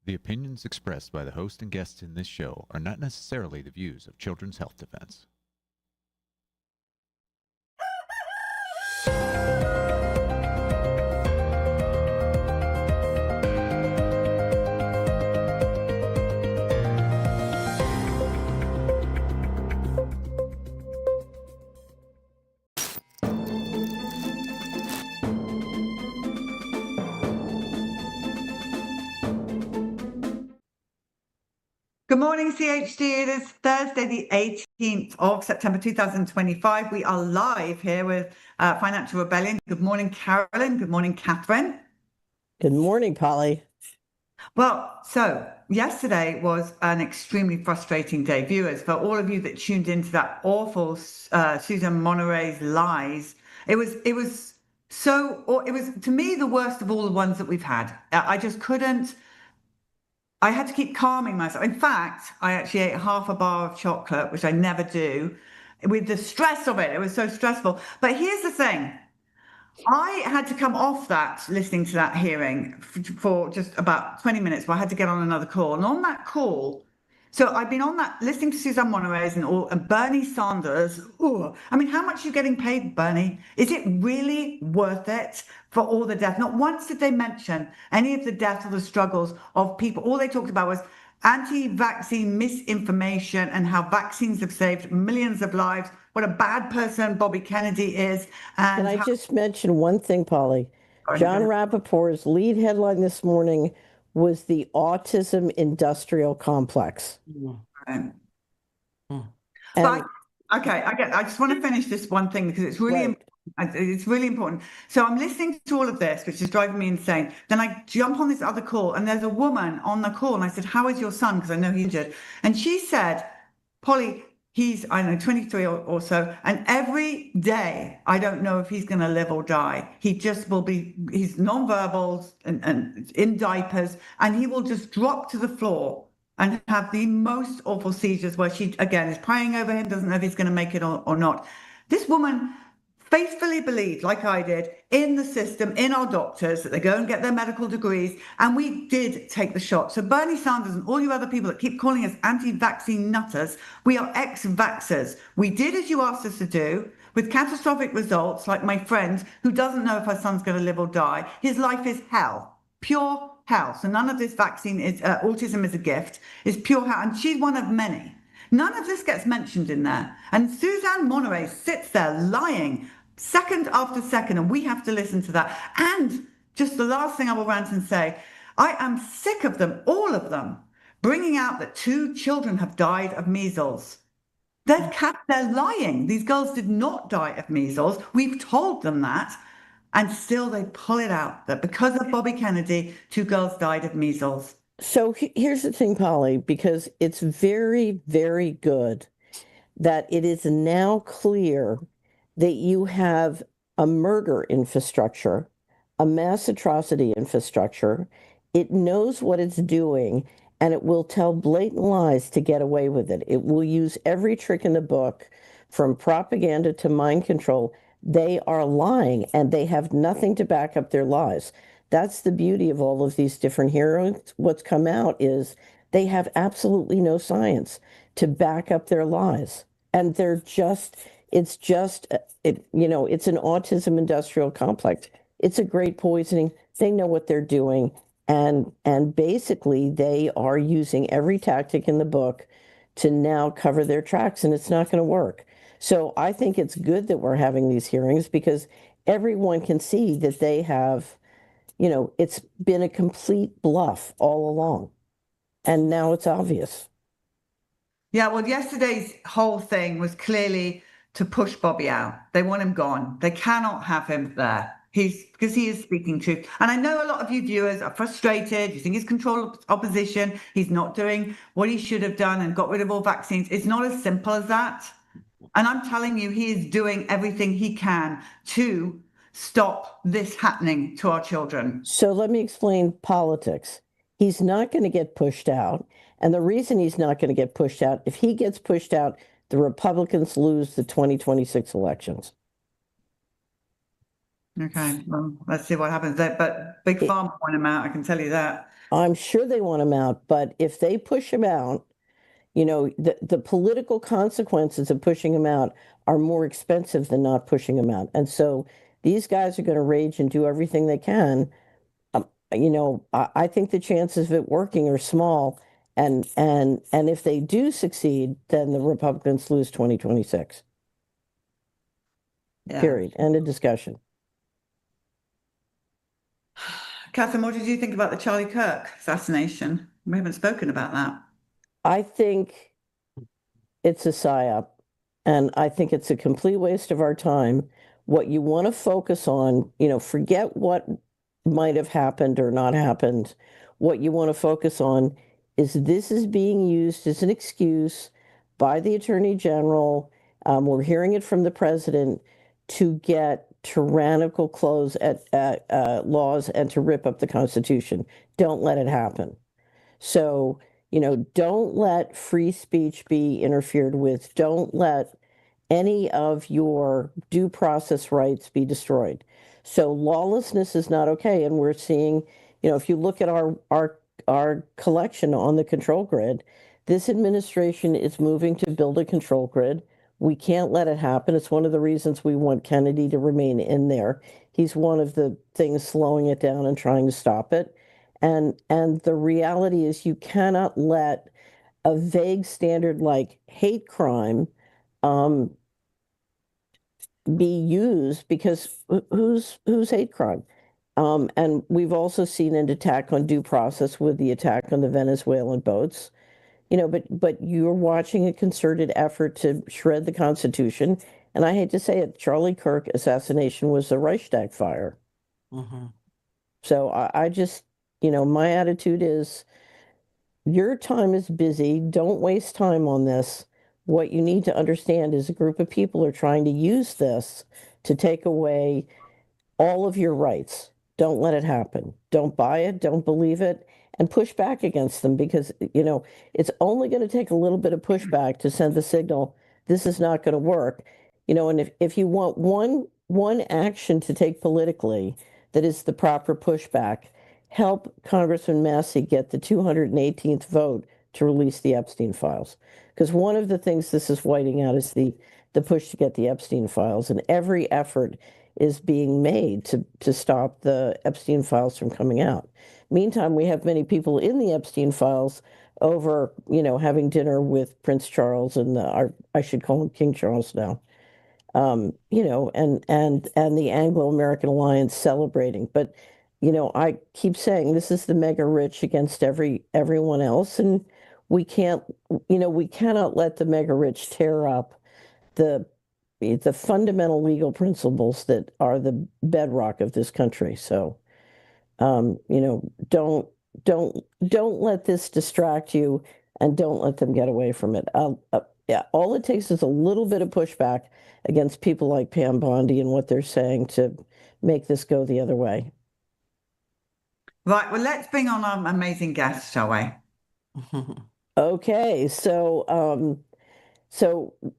The opinions expressed by the host and guests in this show are not necessarily the views of Children's Health Defense. Good morning, CHD. It is Thursday, the 18th of September 2025. We are live here with Financial Rebellion. Good morning, Carolyn. Good morning, Catherine. Good morning, Polly. Well, so yesterday was an extremely frustrating day. Viewers, for all of you that tuned into that awful Susan Monterey's lies, it was to me the worst of all the ones that we've had. I just couldn't. I had to keep calming myself. In fact, I actually ate half a bar of chocolate, which I never do, with the stress of it. It was so stressful. But here's the thing. I had to come off that, listening to that hearing for just about 20 minutes, but I had to get on another call. And on that call, so I've been on that, listening to Suzanne Monterey's and Bernie Sanders. Ooh, I mean, how much are you getting paid, Bernie? Is it really worth it for all the death? Not once did they mention any of the death or the struggles of people. All they talked about was anti-vaccine misinformation and how vaccines have saved millions of lives. What a bad person Bobby Kennedy is. And I just mention one thing, Polly. John Rappaport's lead headline this morning was the autism industrial complex. Right. I just want to finish this one thing because it's really important. It's really important. So I'm listening to all of this, which is driving me insane. Then I jump on this other call and there's a woman on the call and I said, how is your son? Because I know he's injured. And she said, Polly, he's, I don't know, 23 or so. And every day, I don't know if he's going to live or die. He just will be, he's nonverbal and in diapers, and he will just drop to the floor and have the most awful seizures where she, again, is praying over him, doesn't know if he's going to make it or not. This woman faithfully believed, like I did, in the system, in our doctors, that they go and get their medical degrees, and we did take the shot. So Bernie Sanders and all you other people that keep calling us anti-vaccine nutters, we are ex-vaxxers. We did as you asked us to do, with catastrophic results, like my friend who doesn't know if her son's going to live or die. His life is hell, pure hell. So none of this vaccine is, autism is a gift, is pure hell, and she's one of many. None of this gets mentioned in there. And Suzanne Monterey sits there lying second after second, and we have to listen to that. And just the last thing I will rant and say, I am sick of them, all of them, bringing out that 2 children have died of measles. They're lying. These girls did not die of measles. We've told them that. And still they pull it out that because of Bobby Kennedy, 2 girls died of measles. So here's the thing, Polly, because it's very, very good that it is now clear that you have a murder infrastructure, a mass atrocity infrastructure. It knows what it's doing, and it will tell blatant lies to get away with it. It will use every trick in the book, from propaganda to mind control. They are lying, and they have nothing to back up their lies. That's the beauty of all of these different heroes. What's come out is they have absolutely no science to back up their lies. And it's an autism industrial complex. It's a great poisoning. They know what they're doing. And basically they are using every tactic in the book to now cover their tracks, and it's not going to work. So I think it's good that we're having these hearings because everyone can see that they have, it's been a complete bluff all along. And now it's obvious. Yeah, well, yesterday's whole thing was clearly to push Bobby out. They want him gone. They cannot have him there. Because he is speaking truth. And I know a lot of you viewers are frustrated. You think he's controlled opposition. He's not doing what he should have done and got rid of all vaccines. It's not as simple as that. And I'm telling you, he is doing everything he can to stop this happening to our children. So let me explain politics. He's not going to get pushed out. And the reason he's not going to get pushed out, if he gets pushed out, the Republicans lose the 2026 elections. Okay, well, let's see what happens there. But Big It, Pharma want him out, I can tell you that. I'm sure they want him out, but if they push him out, the political consequences of pushing him out are more expensive than not pushing him out. And so these guys are going to rage and do everything they can. I think the chances of it working are small. And if they do succeed, then the Republicans lose 2026. Yeah. Period. End of discussion. Catherine, what did you think about the Charlie Kirk assassination? We haven't spoken about that. I think it's a psyop, and I think it's a complete waste of our time. What you want to focus on, forget what might have happened or not happened. What you want to focus on is this is being used as an excuse by the Attorney General. We're hearing it from the president to get tyrannical clothes at laws and to rip up the Constitution. Don't let it happen. So, don't let free speech be interfered with. Don't let any of your due process rights be destroyed. So lawlessness is not okay. And we're seeing, if you look at our collection on the control grid, this administration is moving to build a control grid. We can't let it happen. It's one of the reasons we want Kennedy to remain in there. He's one of the things slowing it down and trying to stop it. And the reality is you cannot let a vague standard like hate crime be used, because who's hate crime? And we've also seen an attack on due process with the attack on the Venezuelan boats. But you're watching a concerted effort to shred the Constitution. And I hate to say it, Charlie Kirk assassination was the Reichstag fire. Mm-hmm. So I just, my attitude is your time is busy. Don't waste time on this. What you need to understand is a group of people are trying to use this to take away all of your rights. Don't let it happen. Don't buy it. Don't believe it. And push back against them, because, it's only going to take a little bit of pushback to send the signal this is not going to work. And if you want one action to take politically that is the proper pushback, help Congressman Massey get the 218th vote to release the Epstein files. Because one of the things this is whiting out is the push to get the Epstein files, and every effort is being made to stop the Epstein files from coming out. Meantime, we have many people in the Epstein files over, having dinner with Prince Charles and I should call him King Charles now. And the Anglo-American Alliance celebrating. But, I keep saying this is the mega rich against everyone else, and we cannot let the mega rich tear up the fundamental legal principles that are the bedrock of this country. So, don't let this distract you, and don't let them get away from it. Yeah, all it takes is a little bit of pushback against people like Pam Bondi and what they're saying to make this go the other way. Right, well, let's bring on our amazing guest, shall we? Okay, so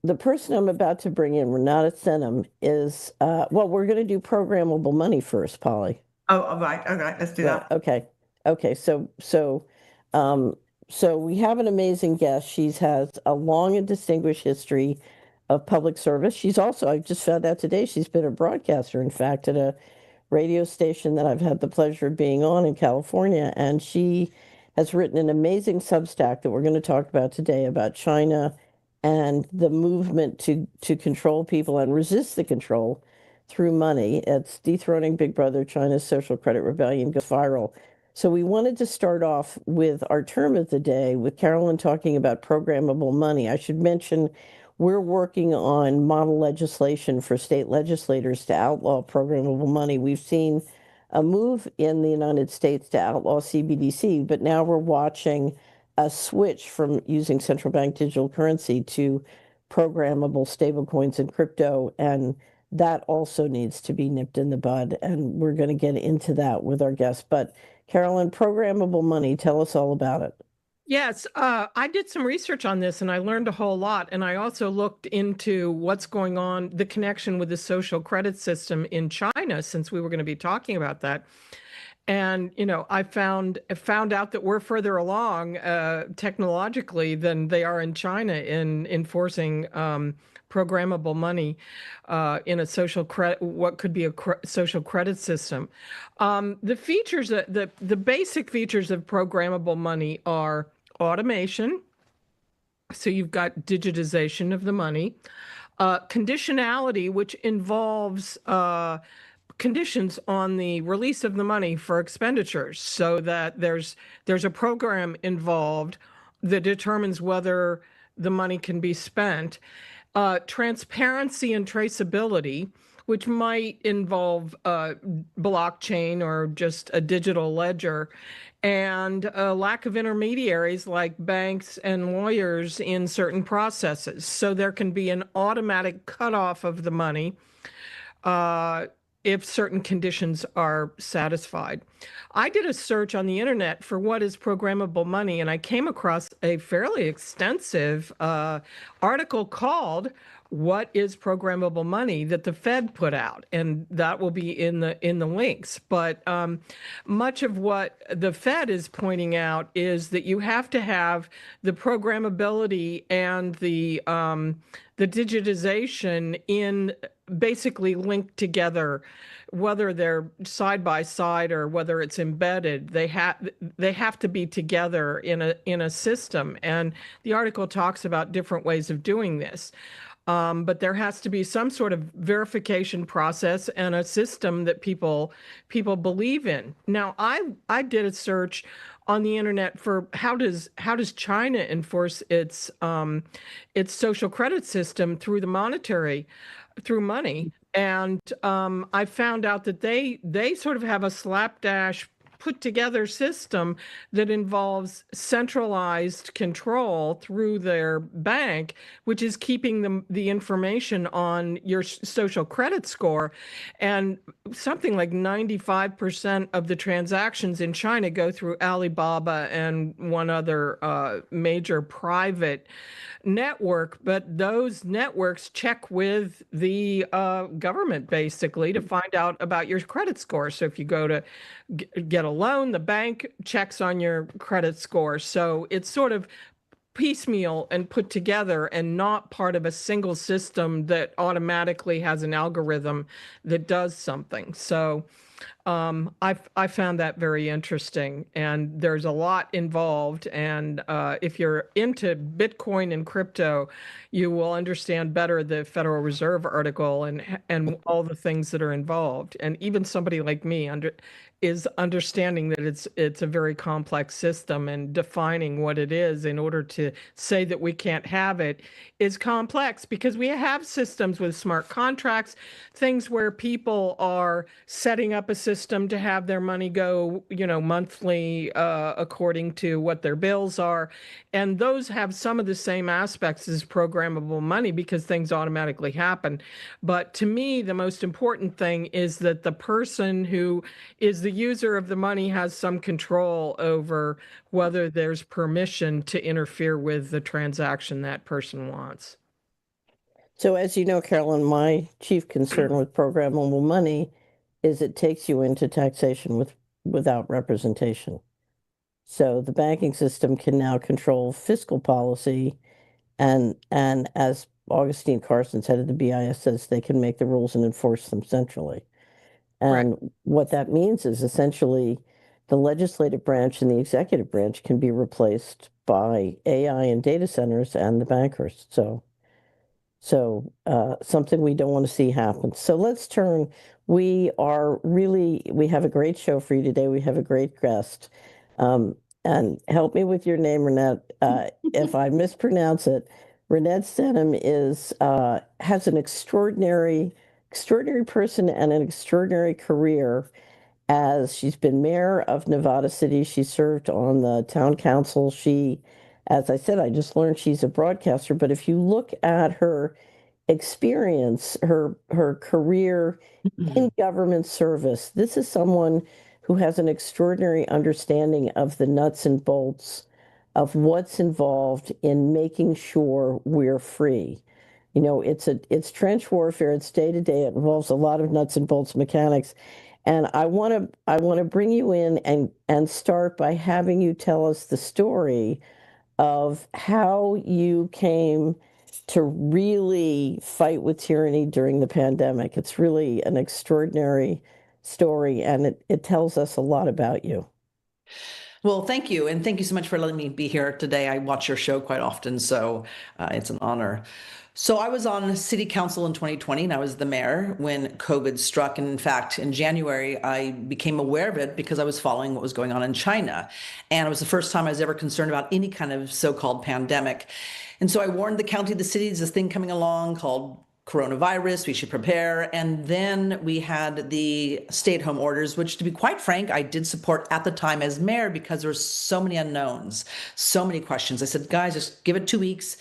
the person I'm about to bring in, Reinette Senum, is we're going to do programmable money first, Polly. Oh, all right, let's do that. Okay. So we have an amazing guest. She has a long and distinguished history of public service. She's also, I just found out today, she's been a broadcaster, in fact, at a radio station that I've had the pleasure of being on in California. And she has written an amazing Substack that we're going to talk about today about China and the movement to control people and resist the control through money. It's Dethroning Big Brother, China's Social Credit Rebellion Goes Viral. So we wanted to start off with our term of the day with Carolyn talking about programmable money. I should mention we're working on model legislation for state legislators to outlaw programmable money. We've seen a move in the United States to outlaw CBDC, but now we're watching a switch from using central bank digital currency to programmable stablecoins and crypto, and that also needs to be nipped in the bud, and we're going to get into that with our guest. But Carolyn, programmable money, tell us all about it. Yes, I did some research on this and I learned a whole lot. And I also looked into what's going on, the connection with the social credit system in China, since we were going to be talking about that. And, I found out that we're further along technologically than they are in China in enforcing programmable money in a social credit, what could be a social credit system. The features, the basic features of programmable money are automation. So you've got digitization of the money, conditionality, which involves conditions on the release of the money for expenditures, so that there's a program involved that determines whether the money can be spent. Transparency and traceability, which might involve blockchain or just a digital ledger, and a lack of intermediaries like banks and lawyers in certain processes. So there can be an automatic cutoff of the money if certain conditions are satisfied. I did a search on the internet for what is programmable money, and I came across a fairly extensive article called "What is Programmable Money" that the Fed put out, and that will be in the links. But much of what the Fed is pointing out is that you have to have the programmability and the digitization in basically linked together, whether they're side by side or whether it's embedded. They have to be together in a system. And the article talks about different ways of doing this. But there has to be some sort of verification process and a system that people believe in. Now, I did a search on the internet for how does China enforce its social credit system through money. And I found out that they sort of have a slapdash put together system that involves centralized control through their bank, which is keeping the information on your social credit score. And something like 95% of the transactions in China go through Alibaba and one other major private network, but those networks check with the government basically to find out about your credit score. So if you go to get a loan, the bank checks on your credit score. So it's sort of piecemeal and put together and not part of a single system that automatically has an algorithm that does something. So I found that very interesting, and there's a lot involved. And if you're into Bitcoin and crypto, you will understand better the Federal Reserve article and all the things that are involved. And even somebody like me is understanding that it's a very complex system, and defining what it is in order to say that we can't have it is complex, because we have systems with smart contracts, things where people are setting up a system to have their money go, monthly according to what their bills are. And those have some of the same aspects as programmable money because things automatically happen. But to me, the most important thing is that the person who is the user of the money has some control over whether there's permission to interfere with the transaction that person wants. So as you know, Carolyn, my chief concern with programmable money is it takes you into taxation without representation. So the banking system can now control fiscal policy, and as Augustine Carson's head of the BIS says, they can make the rules and enforce them centrally. And Right. what that means is essentially the legislative branch and the executive branch can be replaced by AI and data centers and the bankers. So something we don't want to see happen. So let's turn. We have a great show for you today. We have a great guest. And help me with your name, Reinette. If I mispronounce it, Reinette Senum has an extraordinary person and an extraordinary career, as she's been mayor of Nevada City. She served on the town council. As I said, I just learned she's a broadcaster. But if you look at her experience, her career in government service, this is someone who has an extraordinary understanding of the nuts and bolts of what's involved in making sure we're free. You know, it's trench warfare, it's day to day, it involves a lot of nuts and bolts mechanics. And I want to bring you in and start by having you tell us the story of how you came to really fight with tyranny during the pandemic. It's really an extraordinary story, and it tells us a lot about you. Well, thank you. And thank you so much for letting me be here today. I watch your show quite often, so it's an honor. So I was on city council in 2020, and I was the mayor when COVID struck. And in fact, in January, I became aware of it because I was following what was going on in China. And it was the first time I was ever concerned about any kind of so-called pandemic. And so I warned the county, the city, there's this thing coming along called coronavirus, we should prepare. And then we had the stay-at-home orders, which, to be quite frank, I did support at the time as mayor because there were so many unknowns, so many questions. I said, guys, just give it 2 weeks.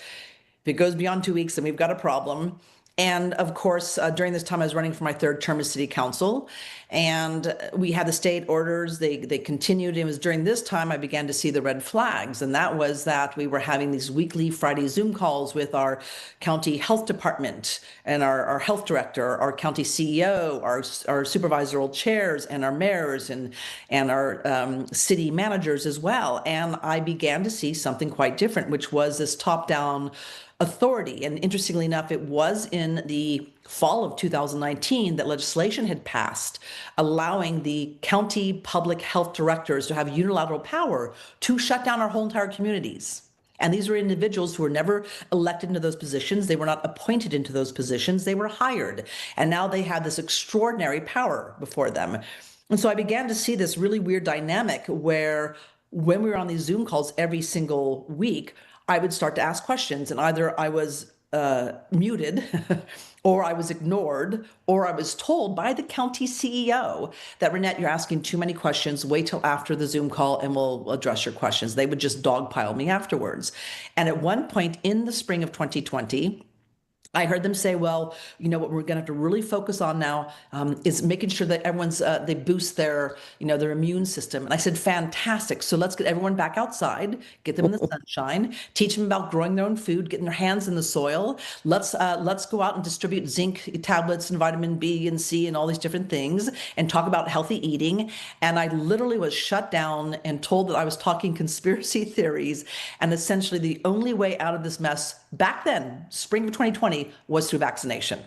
If it goes beyond 2 weeks, then we've got a problem. And of course, during this time, I was running for my third term as city council, and we had the state orders. They continued. It was during this time I began to see the red flags, and that was that we were having these weekly Friday Zoom calls with our county health department and our health director, our county CEO, our supervisoral chairs, and our mayors and our city managers as well. And I began to see something quite different, which was this top-down authority. And interestingly enough, it was in the fall of 2019 that legislation had passed allowing the county public health directors to have unilateral power to shut down our whole entire communities. And these were individuals who were never elected into those positions. They were not appointed into those positions. They were hired. And now they had this extraordinary power before them. And so I began to see this really weird dynamic where when we were on these Zoom calls every single week, I would start to ask questions, and either I was muted or I was ignored, or I was told by the county CEO that, Reinette, you're asking too many questions. Wait till after the Zoom call and we'll address your questions. They would just dogpile me afterwards. And at one point in the spring of 2020, I heard them say, well, you know what we're going to have to really focus on now is making sure that everyone's, they boost their, their immune system. And I said, fantastic. So let's get everyone back outside, get them in the sunshine, teach them about growing their own food, getting their hands in the soil. Let's go out and distribute zinc tablets and vitamin B and C and all these different things and talk about healthy eating. And I literally was shut down and told that I was talking conspiracy theories. And essentially the only way out of this mess back then, spring of 2020, was through vaccination.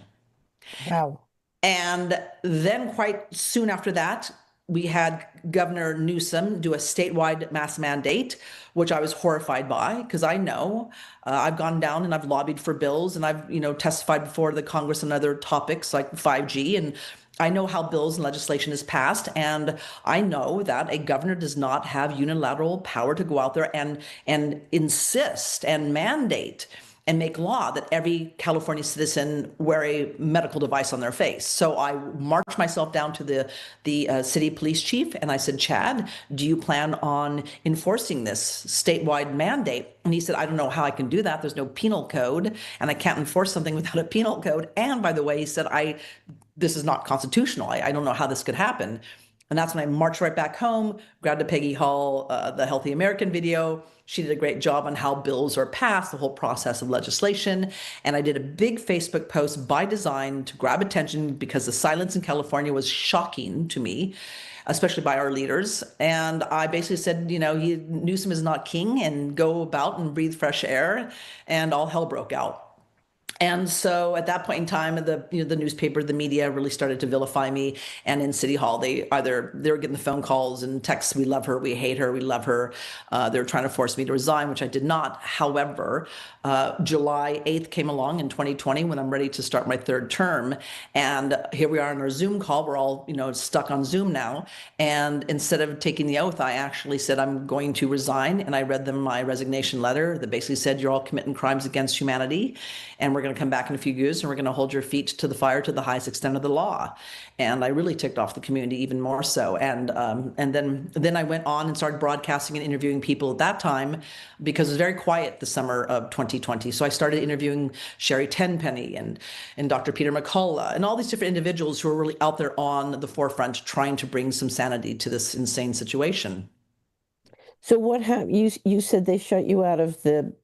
Wow. And then quite soon after that, we had Governor Newsom do a statewide mask mandate, which I was horrified by because I know I've gone down and I've lobbied for bills and I've, testified before the Congress on other topics like 5G. And I know how bills and legislation is passed, and I know that a governor does not have unilateral power to go out there and insist and mandate and make law that every California citizen wear a medical device on their face. So I marched myself down to the city police chief and I said, Chad, do you plan on enforcing this statewide mandate? And he said, I don't know how I can do that. There's no penal code and I can't enforce something without a penal code. And by the way, he said, this is not constitutional. I don't know how this could happen. And that's when I marched right back home, grabbed a Peggy Hall, the Healthy American video. She did a great job on how bills are passed, the whole process of legislation. And I did a big Facebook post by design to grab attention because the silence in California was shocking to me, especially by our leaders. And I basically said, Newsom is not king, and go about and breathe fresh air. And all hell broke out. And so at that point in time, the newspaper, the media really started to vilify me. And in City Hall, they were getting the phone calls and texts, we love her, we hate her, we love her. They were trying to force me to resign, which I did not. However, July 8th came along in 2020 when I'm ready to start my third term. And here we are on our Zoom call. We're all, stuck on Zoom now. And instead of taking the oath, I actually said, I'm going to resign. And I read them my resignation letter that basically said, you're all committing crimes against humanity. And we're going to come back in a few years and we're going to hold your feet to the fire to the highest extent of the law. And I really ticked off the community even more so. And then I went on and started broadcasting and interviewing people at that time because it was very quiet the summer of 2020. So I started interviewing Sherry Tenpenny and Dr. Peter McCullough and all these different individuals who are really out there on the forefront trying to bring some sanity to this insane situation. So what happened? You said they shut you out of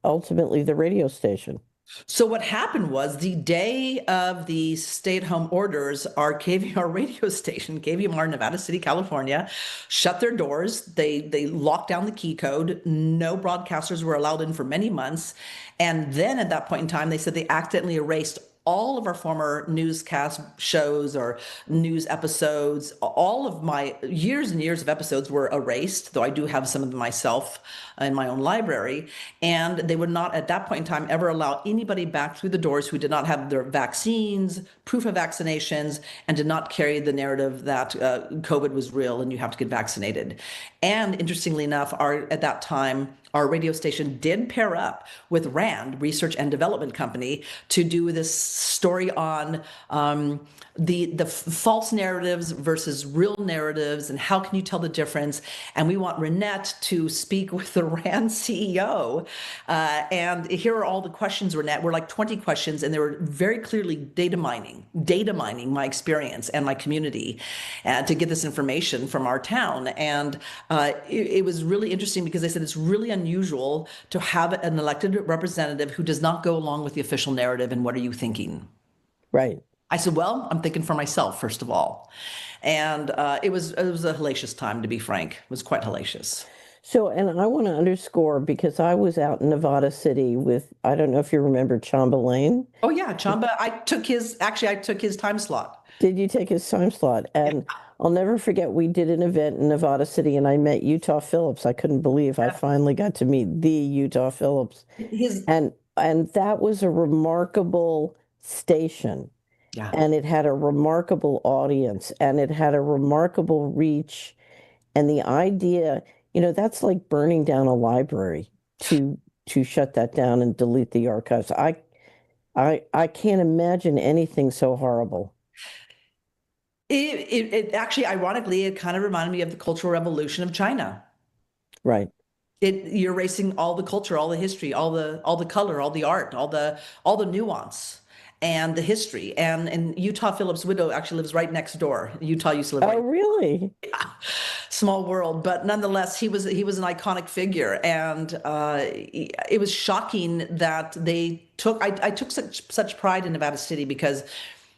ultimately the radio station. So what happened was the day of the stay-at-home orders, our KVR radio station, KVMR, Nevada City, California, shut their doors. They locked down the key code. No broadcasters were allowed in for many months. And then at that point in time, they said they accidentally erased all of our former newscast shows or news episodes. All of my years and years of episodes were erased, though I do have some of them myself in my own library. And they would not, at that point in time, ever allow anybody back through the doors who did not have their vaccines, proof of vaccinations, and did not carry the narrative that COVID was real and you have to get vaccinated. And interestingly enough, at that time, our radio station did pair up with RAND, Research and Development Company, to do this story on the false narratives versus real narratives and how can you tell the difference. And we want Reinette to speak with the RAND CEO. And here are all the questions, Reinette. We're like 20 questions, and they were very clearly data mining my experience and my community to get this information from our town. And it was really interesting because they said it's really unusual to have an elected representative who does not go along with the official narrative. And what are you thinking? Right. I said, well, I'm thinking for myself, first of all. And it was a hellacious time, to be frank. It was quite hellacious. So, and I want to underscore, because I was out in Nevada City with, I don't know if you remember Chamba Lane. Oh yeah, Chamba. I took his time slot. Did you take his time slot? And I'll never forget, we did an event in Nevada City and I met Utah Phillips. I couldn't believe I finally got to meet the Utah Phillips. And that was a remarkable station. Yeah. And it had a remarkable audience and it had a remarkable reach. And the idea, that's like burning down a library to shut that down and delete the archives. I can't imagine anything so horrible. It actually, ironically, it kind of reminded me of the Cultural Revolution of China. Right. You're erasing all the culture, all the history, all the color, all the art, all the nuance and the history. And Utah Phillips' widow actually lives right next door. Utah used to live right. Oh, really? Yeah. Small world, but nonetheless, he was an iconic figure, and it was shocking that they took. I took such pride in Nevada City because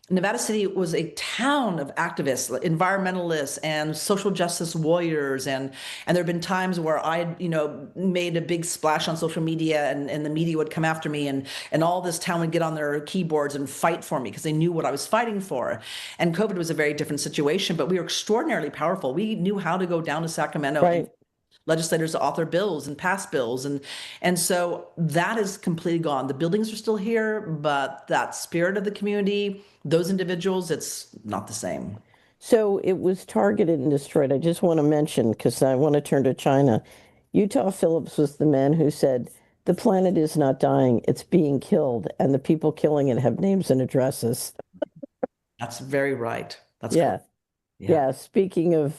Nevada City was a town of activists, environmentalists, and social justice warriors, and there have been times where I, made a big splash on social media, and the media would come after me, and all this town would get on their keyboards and fight for me because they knew what I was fighting for. And COVID was a very different situation, but we were extraordinarily powerful. We knew how to go down to Sacramento. Right. Legislators to author bills and pass bills. And so that is completely gone. The buildings are still here, but that spirit of the community, those individuals, it's not the same. So it was targeted and destroyed. I just want to mention, because I want to turn to China. Utah Phillips was the man who said, the planet is not dying, it's being killed. And the people killing it have names and addresses. That's very right. That's yeah. Yeah. Speaking of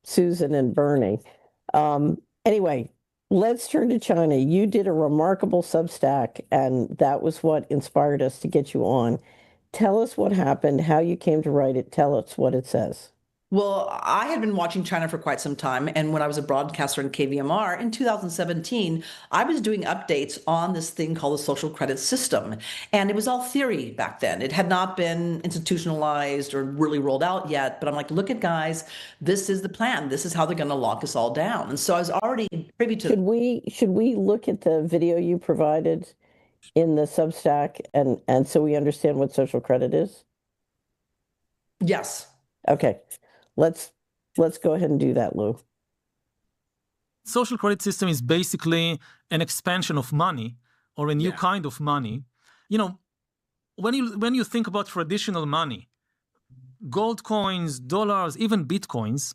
Susan and Bernie. Anyway, let's turn to China. You did a remarkable Substack, and that was what inspired us to get you on. Tell us what happened, how you came to write it. Tell us what it says. Well, I had been watching China for quite some time. And when I was a broadcaster in KVMR in 2017, I was doing updates on this thing called the social credit system. And it was all theory back then. It had not been institutionalized or really rolled out yet. But I'm like, look at guys, this is the plan. This is how they're going to lock us all down. And so I was already privy to. Should we look at the video you provided in the Substack and so we understand what social credit is? Yes. Okay. Let's go ahead and do that, Lou. Social credit system is basically an expansion of money or a new kind of money. When you think about traditional money, gold coins, dollars, even bitcoins,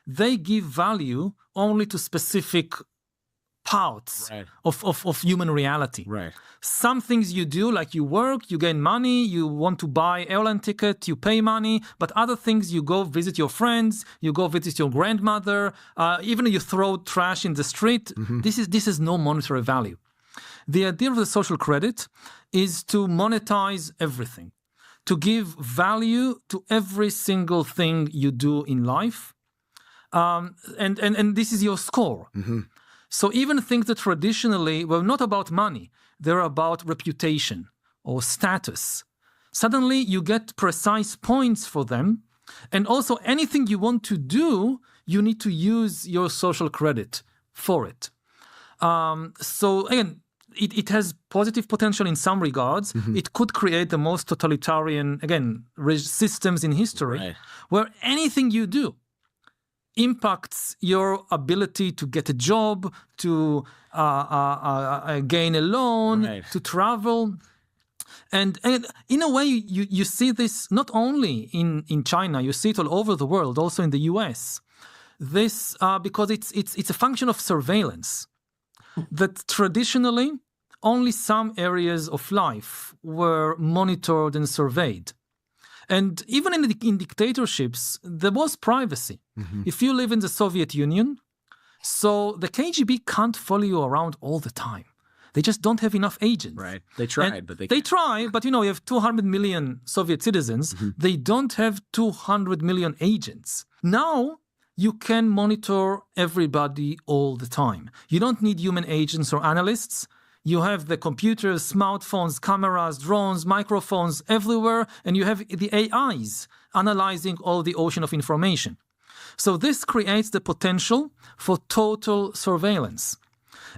they give value only to specific parts of human reality. Right. Some things you do, like you work, you gain money, you want to buy airline ticket, you pay money, but other things, you go visit your friends, you go visit your grandmother, even you throw trash in the street. Mm-hmm. This is no monetary value. The idea of the social credit is to monetize everything, to give value to every single thing you do in life. And this is your score. Mm-hmm. So even things that traditionally were not about money, they're about reputation or status. Suddenly you get precise points for them. And also anything you want to do, you need to use your social credit for it. So again, it has positive potential in some regards. It could create the most totalitarian, again, systems in history, where anything you do impacts your ability to get a job, to gain a loan, to travel. And in a way, you see this not only in China, you see it all over the world, also in the US. This because it's a function of surveillance. That traditionally only some areas of life were monitored and surveyed. And even in dictatorships, there was privacy. If you live in the Soviet Union, so the KGB can't follow you around all the time. They just don't have enough agents. Right. They tried, but they try, but you have 200 million Soviet citizens. They don't have 200 million agents. Now, you can monitor everybody all the time. You don't need human agents or analysts. You have the computers, smartphones, cameras, drones, microphones everywhere, and you have the AIs analyzing all the ocean of information. So this creates the potential for total surveillance.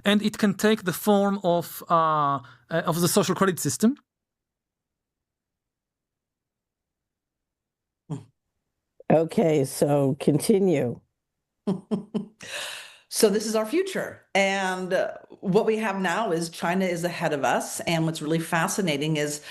And it can take the form of the social credit system. Okay, so continue. So this is our future. And what we have now is China is ahead of us. And what's really fascinating is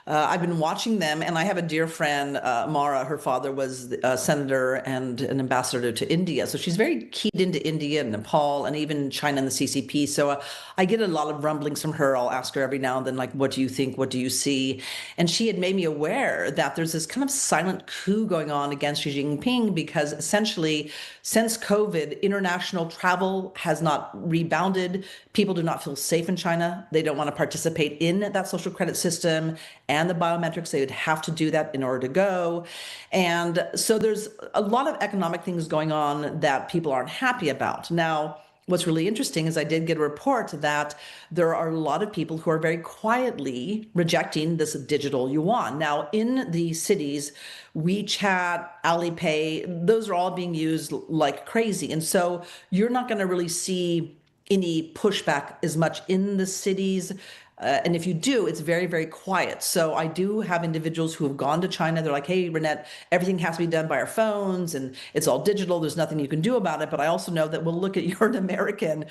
I've been watching them, and I have a dear friend, Mara. Her father was a senator and an ambassador to India. So she's very keyed into India and Nepal and even China and the CCP. So I get a lot of rumblings from her. I'll ask her every now and then, like, what do you think? What do you see? And she had made me aware that there's this kind of silent coup going on against Xi Jinping because essentially since COVID, international travel has not rebounded. People do not feel safe in China. They don't want to participate in that social credit system and the biometrics. They would have to do that in order to go. And so there's a lot of economic things going on that people aren't happy about. Now, what's really interesting is I did get a report that there are a lot of people who are very quietly rejecting this digital yuan. Now, in the cities, WeChat, Alipay, those are all being used like crazy. And so you're not going to really see any pushback as much in the cities. And if you do, it's very, very quiet. So I do have individuals who have gone to China. They're like, hey, Reinette, everything has to be done by our phones and it's all digital. There's nothing you can do about it. But I also know that we'll look at you're an American,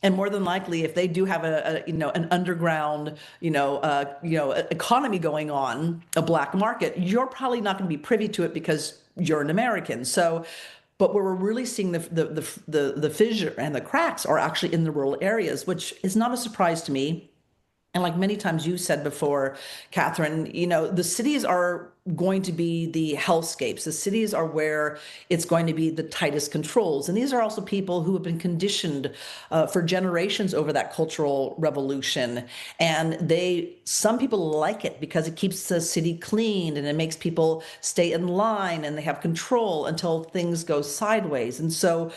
and more than likely, if they do have an underground, economy going on, a black market, you're probably not going to be privy to it because you're an American. So, but where we're really seeing the fissure and the cracks are actually in the rural areas, which is not a surprise to me. And like many times you said before, Catherine, the cities are going to be the hellscapes. The cities are where it's going to be the tightest controls. And these are also people who have been conditioned for generations over that cultural revolution. And some people like it because it keeps the city clean and it makes people stay in line and they have control until things go sideways. And so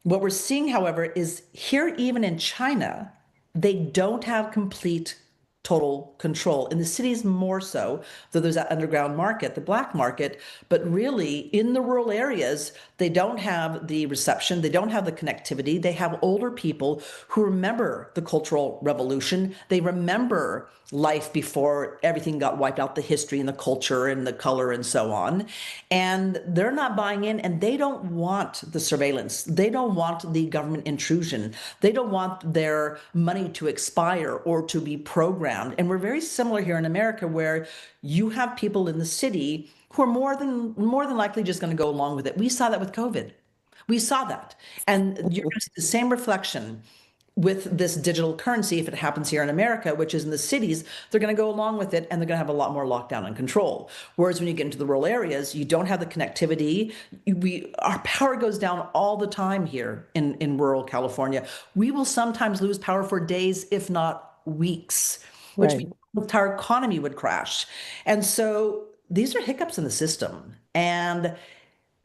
what we're seeing, however, is here, even in China, they don't have complete total control. In the cities more so, though there's that underground market, the black market, but really in the rural areas, they don't have the reception, they don't have the connectivity. They have older people who remember the Cultural Revolution. They remember life before everything got wiped out, the history and the culture and the color and so on. And they're not buying in, and they don't want the surveillance. They don't want the government intrusion. They don't want their money to expire or to be programmed. And we're very similar here in America, where you have people in the city who are more than likely just going to go along with it. We saw that with COVID. We saw that. And you're going to see the same reflection with this digital currency if it happens here in America, which is in the cities. They're going to go along with it, and they're going to have a lot more lockdown and control. Whereas when you get into the rural areas, you don't have the connectivity. Our power goes down all the time here in rural California. We will sometimes lose power for days, if not weeks, which Right. means the entire economy would crash. And so these are hiccups in the system. And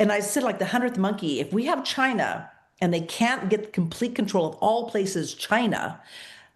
I said, like the 100th monkey, if we have China and they can't get complete control of all places China,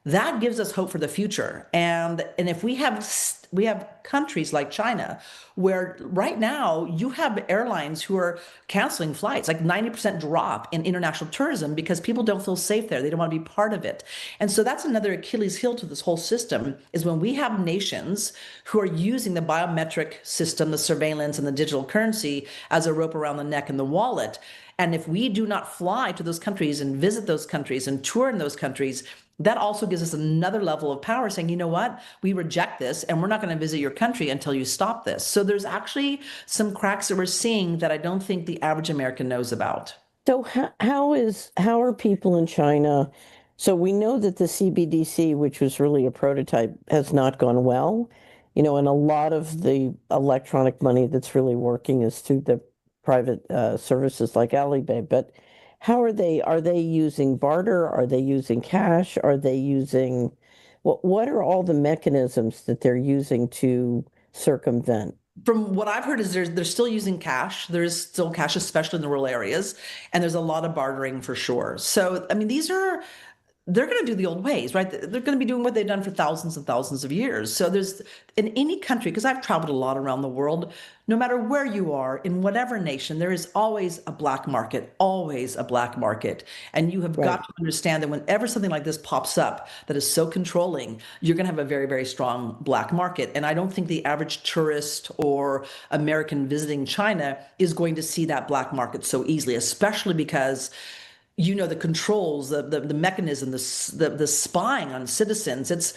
that gives us hope for the future. And if we have countries like China, where right now you have airlines who are canceling flights, like 90% drop in international tourism because people don't feel safe there. They don't want to be part of it. And so that's another Achilles heel to this whole system, is when we have nations who are using the biometric system, the surveillance, and the digital currency as a rope around the neck and the wallet. And if we do not fly to those countries and visit those countries and tour in those countries, that also gives us another level of power, saying, you know what, we reject this and we're not going to visit your country until you stop this. So there's actually some cracks that we're seeing that I don't think the average American knows about. So how are people in China? So we know that the CBDC, which was really a prototype, has not gone well, and a lot of the electronic money that's really working is through the private services like Alipay. But how are they using barter? Are they using cash? Are they using, what are all the mechanisms that they're using to circumvent? From what I've heard is they're still using cash. There's still cash, especially in the rural areas, and there's a lot of bartering for sure. So, I mean, they're going to do the old ways, right? They're going to be doing what they've done for thousands and thousands of years. So there's, in any country, because I've traveled a lot around the world, no matter where you are, in whatever nation, there is always a black market, always a black market. And you have got to understand that whenever something like this pops up that is so controlling, you're going to have a very, very strong black market. And I don't think the average tourist or American visiting China is going to see that black market so easily, especially because the controls, the mechanism, the spying on citizens. It's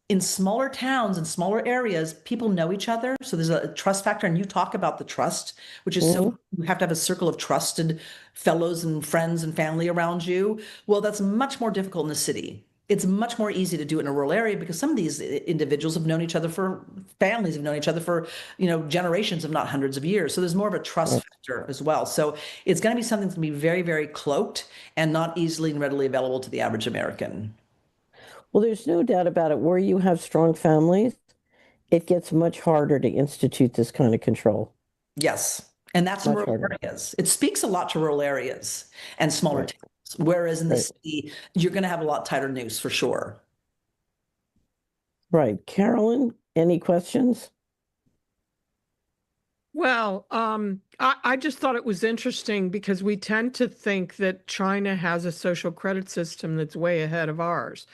in smaller towns and smaller areas, people know each other. So there's a trust factor. And you talk about the trust, which is so you have to have a circle of trusted fellows and friends and family around you. Well, that's much more difficult in the city. It's much more easy to do it in a rural area because some of these individuals have known each other families have known each other for, generations, if not hundreds of years. So there's more of a trust factor as well. So it's going to be something that's going to be very, very cloaked and not easily and readily available to the average American. Well, there's no doubt about it. Where you have strong families, it gets much harder to institute this kind of control. Yes. And that's in rural areas. It speaks a lot to rural areas and smaller towns. Whereas in the city, you're going to have a lot tighter noose for sure. Right. Carolyn, any questions? Well, I just thought it was interesting because we tend to think that China has a social credit system that's way ahead of ours.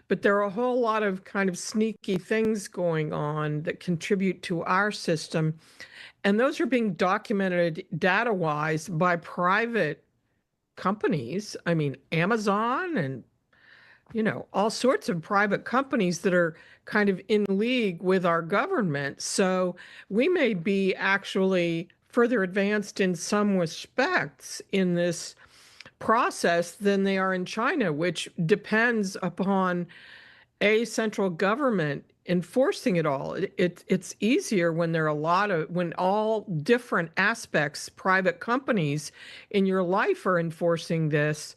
But there are a whole lot of kind of sneaky things going on that contribute to our system. And those are being documented data-wise by private companies. I mean, Amazon and, all sorts of private companies that are kind of in league with our government. So we may be actually further advanced in some respects in this process than they are in China, which depends upon a central government enforcing it all. It's easier when there are when all different aspects, private companies in your life are enforcing this,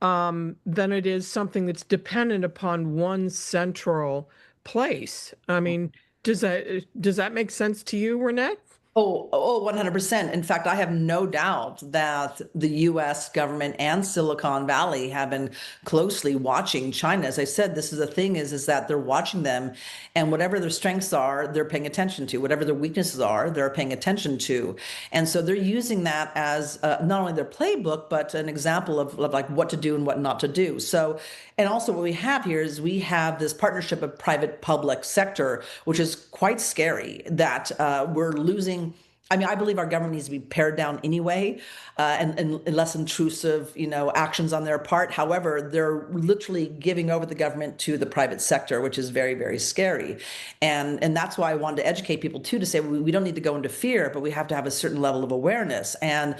than it is something that's dependent upon one central place. I mean, does that make sense to you, Reinette? Oh, 100%. In fact, I have no doubt that the US government and Silicon Valley have been closely watching China. As I said, this is the thing is that they're watching them, and whatever their strengths are, they're paying attention to. Whatever their weaknesses are, they're paying attention to. And so they're using that as not only their playbook, but an example of like what to do and what not to do. So, and also what we have here is we have this partnership of private-public sector, which is quite scary, that we're losing. I mean, I believe our government needs to be pared down anyway, and less intrusive, actions on their part. However, they're literally giving over the government to the private sector, which is very, very scary. And that's why I wanted to educate people too, to say we don't need to go into fear, but we have to have a certain level of awareness. And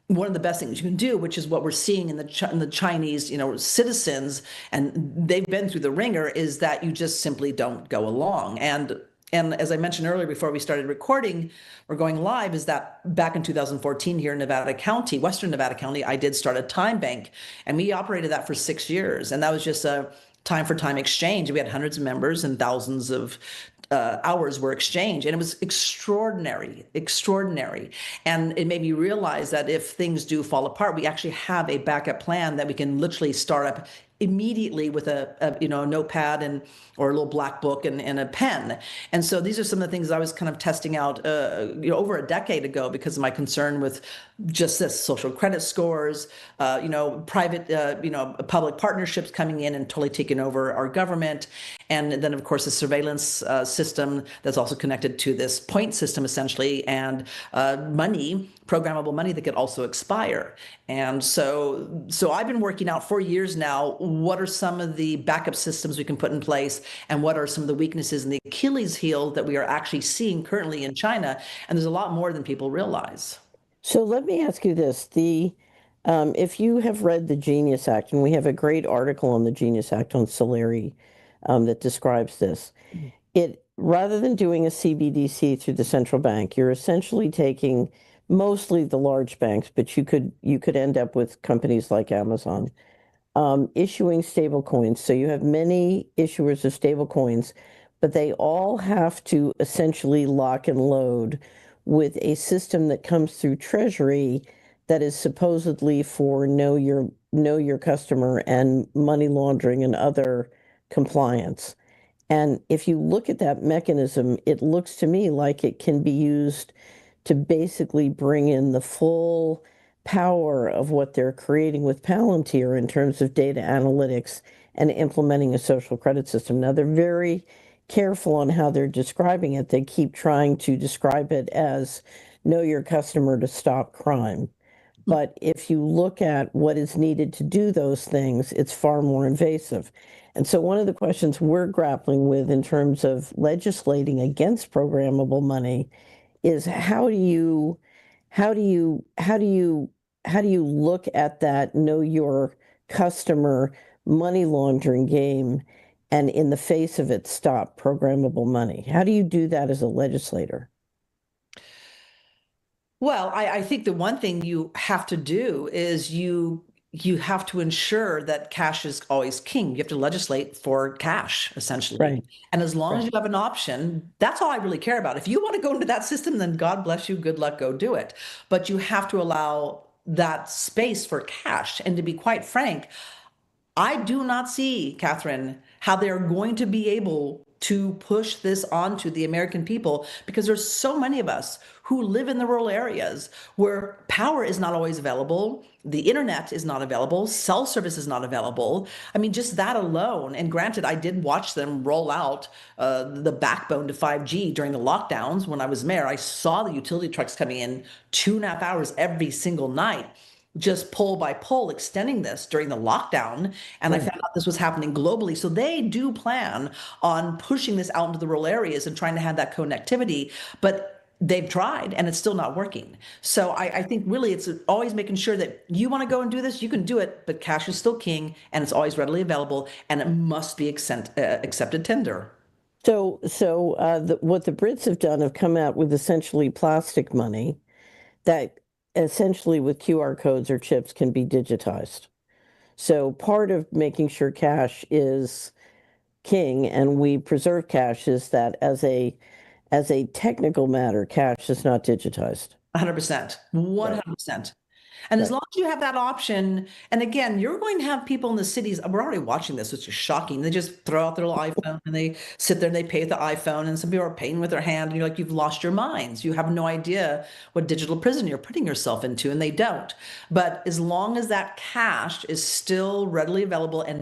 one of the best things you can do, which is what we're seeing in the Chinese, citizens, and they've been through the ringer, is that you just simply don't go along. And as I mentioned earlier, before we started recording or going live, is that back in 2014 here in Nevada County, Western Nevada County, I did start a time bank, and we operated that for 6 years. And that was just a time for time exchange. We had hundreds of members and thousands of hours were exchanged, and it was extraordinary. And it made me realize that if things do fall apart, we actually have a backup plan that we can literally start up immediately with a notepad or a little black book and a pen. And so these are some of the things I was kind of testing out over a decade ago because of my concern with just this social credit scores, private public partnerships coming in and totally taking over our government. And then of course the surveillance system that's also connected to this point system essentially, and programmable money that could also expire. And so I've been working out for years now, what are some of the backup systems we can put in place, and what are some of the weaknesses and the Achilles heel that we are actually seeing currently in China? And there's a lot more than people realize. So let me ask you this. If you have read the Genius Act, and we have a great article on the Genius Act on Soleri that describes this, rather than doing a CBDC through the central bank, you're essentially taking mostly the large banks, but you could end up with companies like Amazon issuing stable coins. So you have many issuers of stable coins, but they all have to essentially lock and load with a system that comes through Treasury that is supposedly for know your customer and money laundering and other compliance. And if you look at that mechanism, it looks to me like it can be used to basically bring in the full power of what they're creating with Palantir in terms of data analytics and implementing a social credit system. Now, they're very careful on how they're describing it. They keep trying to describe it as know your customer to stop crime. But if you look at what is needed to do those things, it's far more invasive. And so one of the questions we're grappling with in terms of legislating against programmable money is how do you look at that know your customer money laundering game and in the face of it stop programmable money? How do you do that as a legislator? Well, I think the one thing you have to do is you have to ensure that cash is always king. You have to legislate for cash, essentially. Right. And as long as you have an option, that's all I really care about. If you want to go into that system, then God bless you, good luck, go do it. But you have to allow that space for cash. And to be quite frank, I do not see, Catherine, how they're going to be able to push this onto the American people, because there's so many of us who live in the rural areas where power is not always available, the internet is not available, cell service is not available. I mean, just that alone. And granted, I did watch them roll out the backbone to 5G during the lockdowns when I was mayor. I saw the utility trucks coming in 2.5 hours every single night, just pole by pole, extending this during the lockdown. And I found out this was happening globally. So they do plan on pushing this out into the rural areas and trying to have that connectivity, but they've tried and it's still not working. So I think really it's always making sure that you want to go and do this, you can do it, but cash is still king and it's always readily available and it must be accepted tender. So what the Brits have done have come out with essentially plastic money that essentially with QR codes or chips can be digitized. So part of making sure cash is king and we preserve cash is that as a technical matter, cash is not digitized. 100%, 100%. And as long as you have that option, and again, you're going to have people in the cities, we're already watching this, which is shocking. They just throw out their little iPhone and they sit there and they pay with the iPhone, and some people are paying with their hand, and you're like, you've lost your minds. You have no idea what digital prison you're putting yourself into, and they don't. But as long as that cash is still readily available and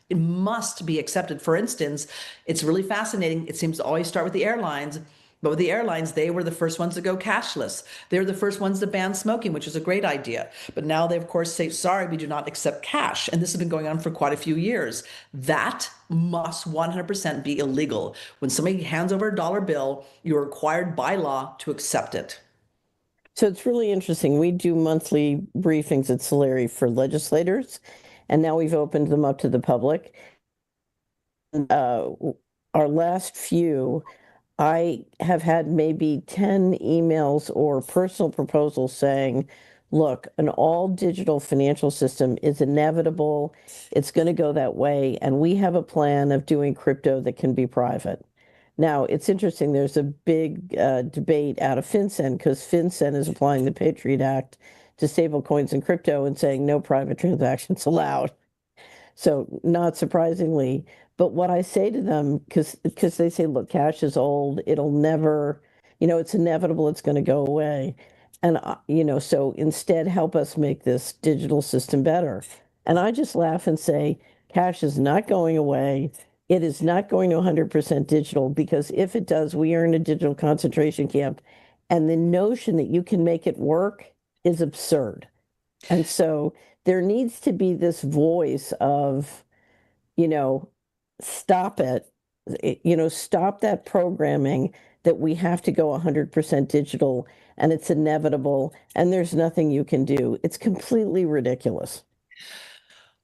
it must be accepted. For instance, it's really fascinating. It seems to always start with the airlines. But with the airlines, they were the first ones to go cashless. They were the first ones to ban smoking, which is a great idea. But now they, of course, say, sorry, we do not accept cash. And this has been going on for quite a few years. That must 100% be illegal. When somebody hands over a dollar bill, you're required by law to accept it. So it's really interesting. We do monthly briefings at Soleri for legislators, and now we've opened them up to the public. Our last few, I have had maybe 10 emails or personal proposals saying, look, an all digital financial system is inevitable. It's going to go that way. And we have a plan of doing crypto that can be private. Now, it's interesting. There's a big debate out of FinCEN because FinCEN is applying the Patriot Act to stable coins and crypto and saying no private transactions allowed. So not surprisingly, but what I say to them, because they say, look, cash is old, it'll never, it's inevitable, it's going to go away. And, so instead help us make this digital system better. And I just laugh and say, cash is not going away. It is not going to 100% digital because if it does, we are in a digital concentration camp. And the notion that you can make it work is absurd. And so there needs to be this voice of, stop it, stop that programming that we have to go 100% digital and it's inevitable and there's nothing you can do. It's completely ridiculous.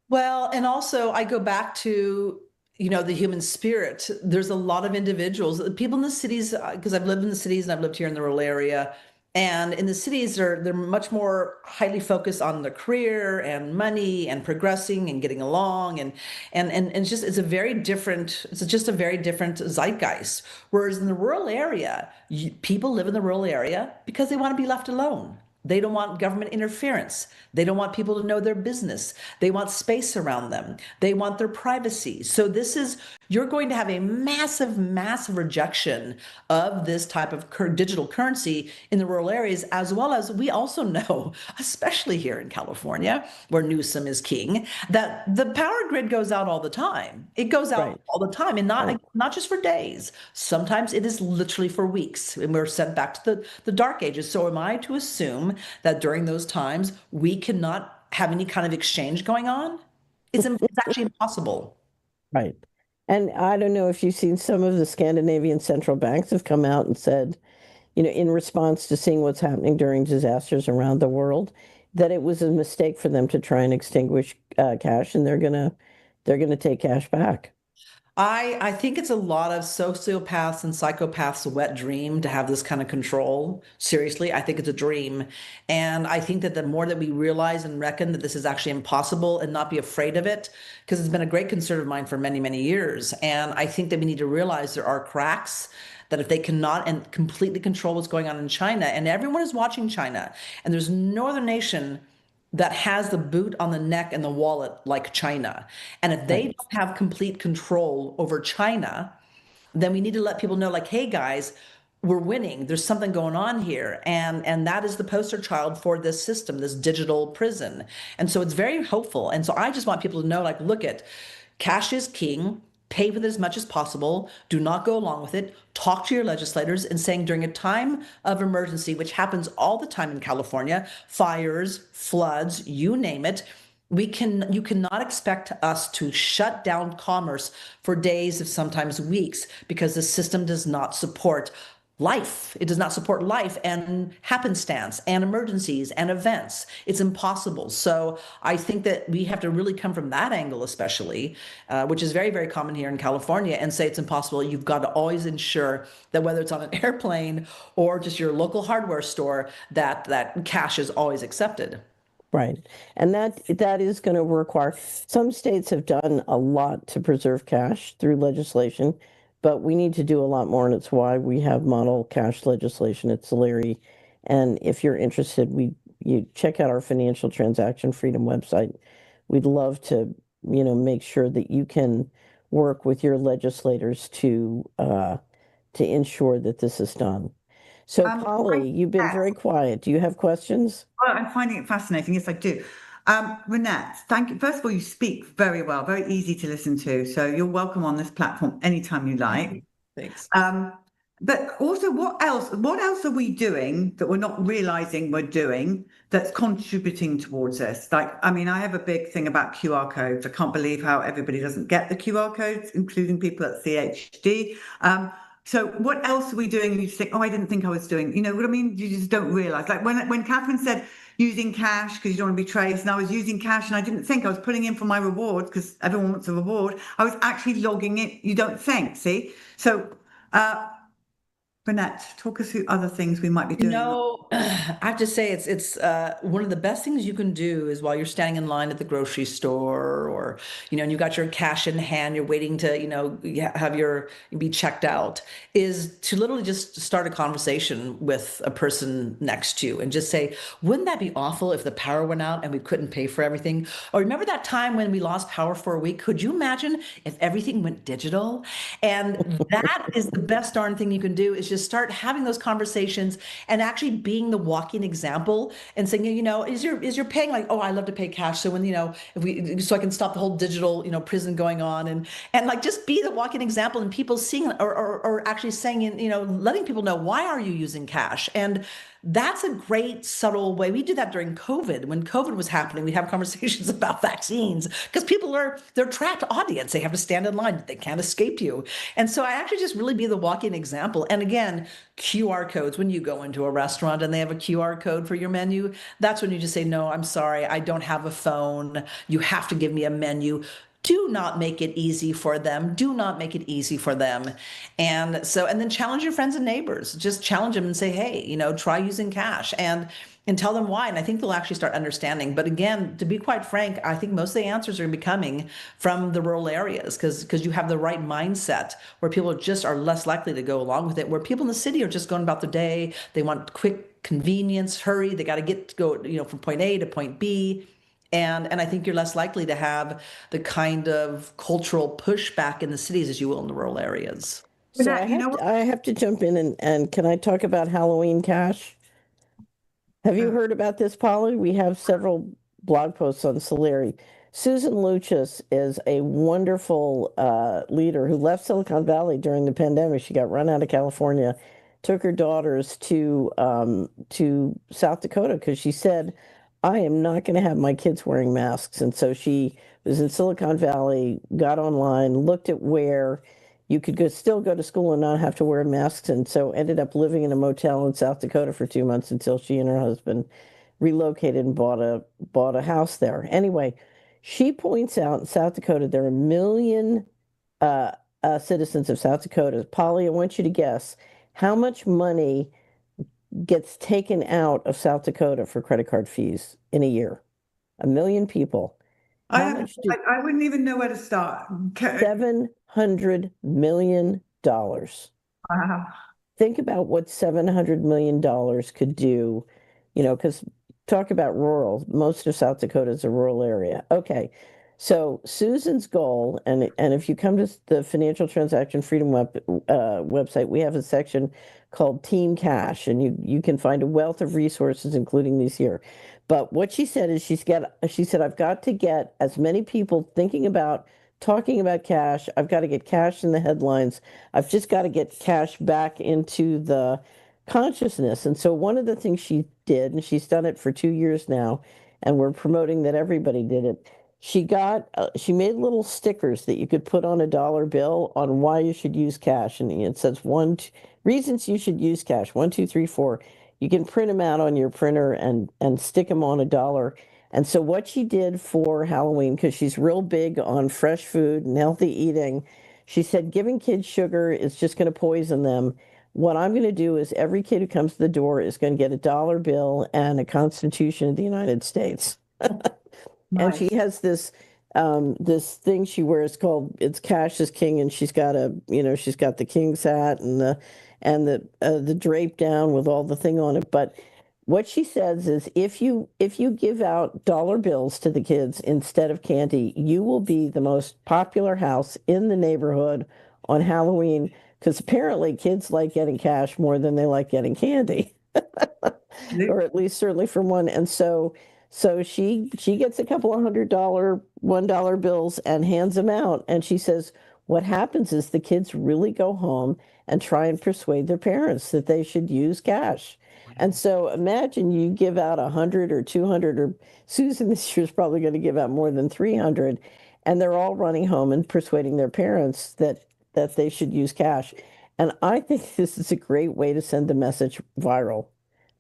Well, and also I go back to, the human spirit. There's a lot of individuals, people in the cities, because I've lived in the cities and I've lived here in the rural area. And in the cities, they're much more highly focused on their career and money and progressing and getting along and it's just it's just a very different zeitgeist. Whereas in the rural area, people live in the rural area because they want to be left alone. They don't want government interference. They don't want people to know their business. They want space around them. They want their privacy. So you're going to have a massive, massive rejection of this type of digital currency in the rural areas, as well as we also know, especially here in California, where Newsom is king, that the power grid goes out all the time. It goes out all the time, and not just for days. Sometimes it is literally for weeks, and we're sent back to the dark ages. So am I to assume that during those times we cannot have any kind of exchange going on? It's actually impossible. Right. And I don't know if you've seen some of the Scandinavian central banks have come out and said, in response to seeing what's happening during disasters around the world, that it was a mistake for them to try and extinguish cash, and they're gonna take cash back. I think it's a lot of sociopaths and psychopaths' wet dream to have this kind of control. Seriously, I think it's a dream. And I think that the more that we realize and reckon that this is actually impossible and not be afraid of it, because it's been a great concern of mine for many, many years. And I think that we need to realize there are cracks that if they cannot and completely control what's going on in China, and everyone is watching China, and there's no other nation that has the boot on the neck and the wallet like China. And if they don't have complete control over China, then we need to let people know, like, hey guys, we're winning. There's something going on here. And that is the poster child for this system, this digital prison. And so it's very hopeful. And so I just want people to know, like, look at cash is king. Pay with it as much as possible. Do not go along with it. Talk to your legislators and saying during a time of emergency, which happens all the time in California, fires, floods, you name it, you cannot expect us to shut down commerce for days, if sometimes weeks, because the system does not support life. It does not support life and happenstance and emergencies and events. It's impossible. So I think that we have to really come from that angle, especially, which is very, very common here in California, and say it's impossible. You've got to always ensure that whether it's on an airplane or just your local hardware store, that cash is always accepted. Right. And that is going to require, some states have done a lot to preserve cash through legislation, but we need to do a lot more, and it's why we have model cash legislation at Solari. And if you're interested, you check out our financial transaction freedom website. We'd love to, make sure that you can work with your legislators to ensure that this is done. So, Polly, you've been very quiet. Do you have questions? Well, I'm finding it fascinating. Yes, I do. Reinette, thank you. First of all, you speak very well, very easy to listen to. So you're welcome on this platform anytime you like. Thanks. But also, what else are we doing that we're not realizing we're doing that's contributing towards this? Like, I mean, I have a big thing about QR codes. I can't believe how everybody doesn't get the QR codes, including people at CHD. So what else are we doing? You just think, oh, I didn't think I was doing, you know what I mean? You just don't realize. Like when Catherine said using cash because you don't want to be traced, and I was using cash and I didn't think I was putting in for my reward because everyone wants a reward. I was actually logging it. You don't think, see? So Reinette, talk us through other things we might be You doing. know, I have to say it's one of the best things you can do is while you're standing in line at the grocery store, or and you got your cash in hand, you're waiting to have your be checked out, is to literally just start a conversation with a person next to you and just say, wouldn't that be awful if the power went out and we couldn't pay for everything? Or remember that time when we lost power for a week? Could you imagine if everything went digital? And that is the best darn thing you can do, is just start having those conversations and actually being the walking example and saying, is your paying, like, oh, I love to pay cash. So when, so I can stop the whole digital, prison going on, and like, just be the walking example, and people seeing, or actually saying, letting people know, why are you using cash? And that's a great subtle way. We do that during COVID. When COVID was happening, we'd have conversations about vaccines because they're trapped audience. They have to stand in line. They can't escape you. And so I actually just really be the walking example. And again, QR codes. When you go into a restaurant and they have a QR code for your menu, that's when you just say, no, I'm sorry, I don't have a phone. You have to give me a menu. Do not make it easy for them. Do not make it easy for them. And then challenge your friends and neighbors. Just challenge them and say, hey, try using cash, and tell them why. And I think they'll actually start understanding. But again, to be quite frank, I think most of the answers are coming from the rural areas, because you have the right mindset where people just are less likely to go along with it, where people in the city are just going about the day. They want quick convenience, hurry. They got to go, from point A to point B. And I think you're less likely to have the kind of cultural pushback in the cities as you will in the rural areas. So Reinette, I have to jump in and can I talk about Halloween cash? Have you heard about this, Polly? We have several blog posts on Solari. Susan Luchas is a wonderful leader who left Silicon Valley during the pandemic. She got run out of California, took her daughters to South Dakota because she said, I am not going to have my kids wearing masks. And so she was in Silicon Valley, got online, looked at where you could still go to school and not have to wear masks. And so ended up living in a motel in South Dakota for 2 months until she and her husband relocated and bought a house there. Anyway, she points out in South Dakota, there are 1 million citizens of South Dakota. Polly, I want you to guess how much money gets taken out of South Dakota for credit card fees in a year. 1 million people. I wouldn't even know where to start. $700 million. Wow. Think about what $700 million could do, because talk about rural. Most of South Dakota is a rural area. Okay. So Susan's goal, and if you come to the Financial Transaction Freedom website, we have a section called Team Cash, and you can find a wealth of resources, including these here. But what she said is she said, I've got to get as many people talking about cash. I've got to get cash in the headlines. I've just got to get cash back into the consciousness. And so one of the things she did, and she's done it for 2 years now, and we're promoting that everybody did it. She made little stickers that you could put on a dollar bill on why you should use cash. And it says reasons you should use cash, 1, 2, 3, 4. You can print them out on your printer and stick them on a dollar. And so what she did for Halloween, because she's real big on fresh food and healthy eating, she said, giving kids sugar is just going to poison them. What I'm going to do is every kid who comes to the door is going to get a dollar bill and a Constitution of the United States. And Nice. she has this thing she wears called "It's Cash is King," and she's got the king's hat and the drape down with all the thing on it. But what she says is, if you give out dollar bills to the kids instead of candy, you will be the most popular house in the neighborhood on Halloween, because apparently kids like getting cash more than they like getting candy, or at least certainly from one. And so she gets a couple of $100 bills and hands them out. And she says, what happens is the kids really go home and try and persuade their parents that they should use cash. And so imagine you give out 100 or 200, or Susan this year is probably going to give out more than 300, and they're all running home and persuading their parents that they should use cash. And I think this is a great way to send the message viral.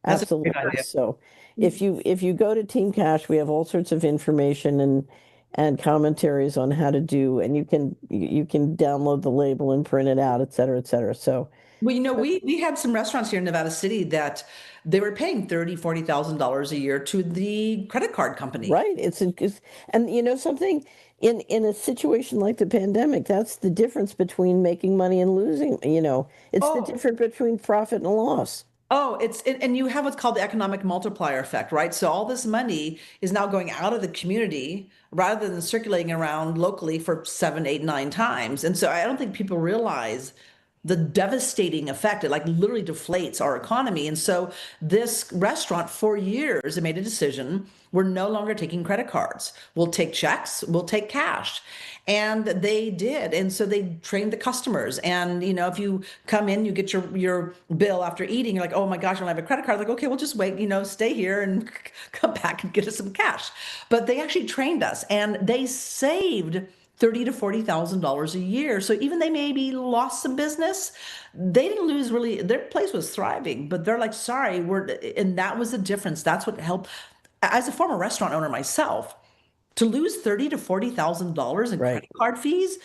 That's a Absolutely. great idea. So if you go to Team Cash, we have all sorts of information and commentaries on how to do, and you can download the label and print it out, et cetera, et cetera. So Well, we had some restaurants here in Nevada City that they were paying $30,000, $40,000 a year to the credit card company. Right. And you know something, in a situation like the pandemic, that's the difference between making money and losing, it's the Oh, difference between profit and loss. oh, and you have what's called the economic multiplier effect, right? So all this money is now going out of the community rather than circulating around locally for 7, 8, 9 times. And so I don't think people realize the devastating effect. It like literally deflates our economy. And so this restaurant for years, it made a decision. We're no longer taking credit cards. We'll take checks, we'll take cash. And they did. And so they trained the customers. And if you come in, you get your bill after eating, you're like, oh my gosh, I don't have a credit card. Like, okay, we'll just wait, stay here and come back and get us some cash. But they actually trained us and they saved $30,000 to $40,000 a year. So even they maybe lost some business, they didn't lose really. Their place was thriving, but they're like, sorry, and that was the difference. That's what helped. As a former restaurant owner myself, to lose $30,000 to $40,000 in Right. credit card fees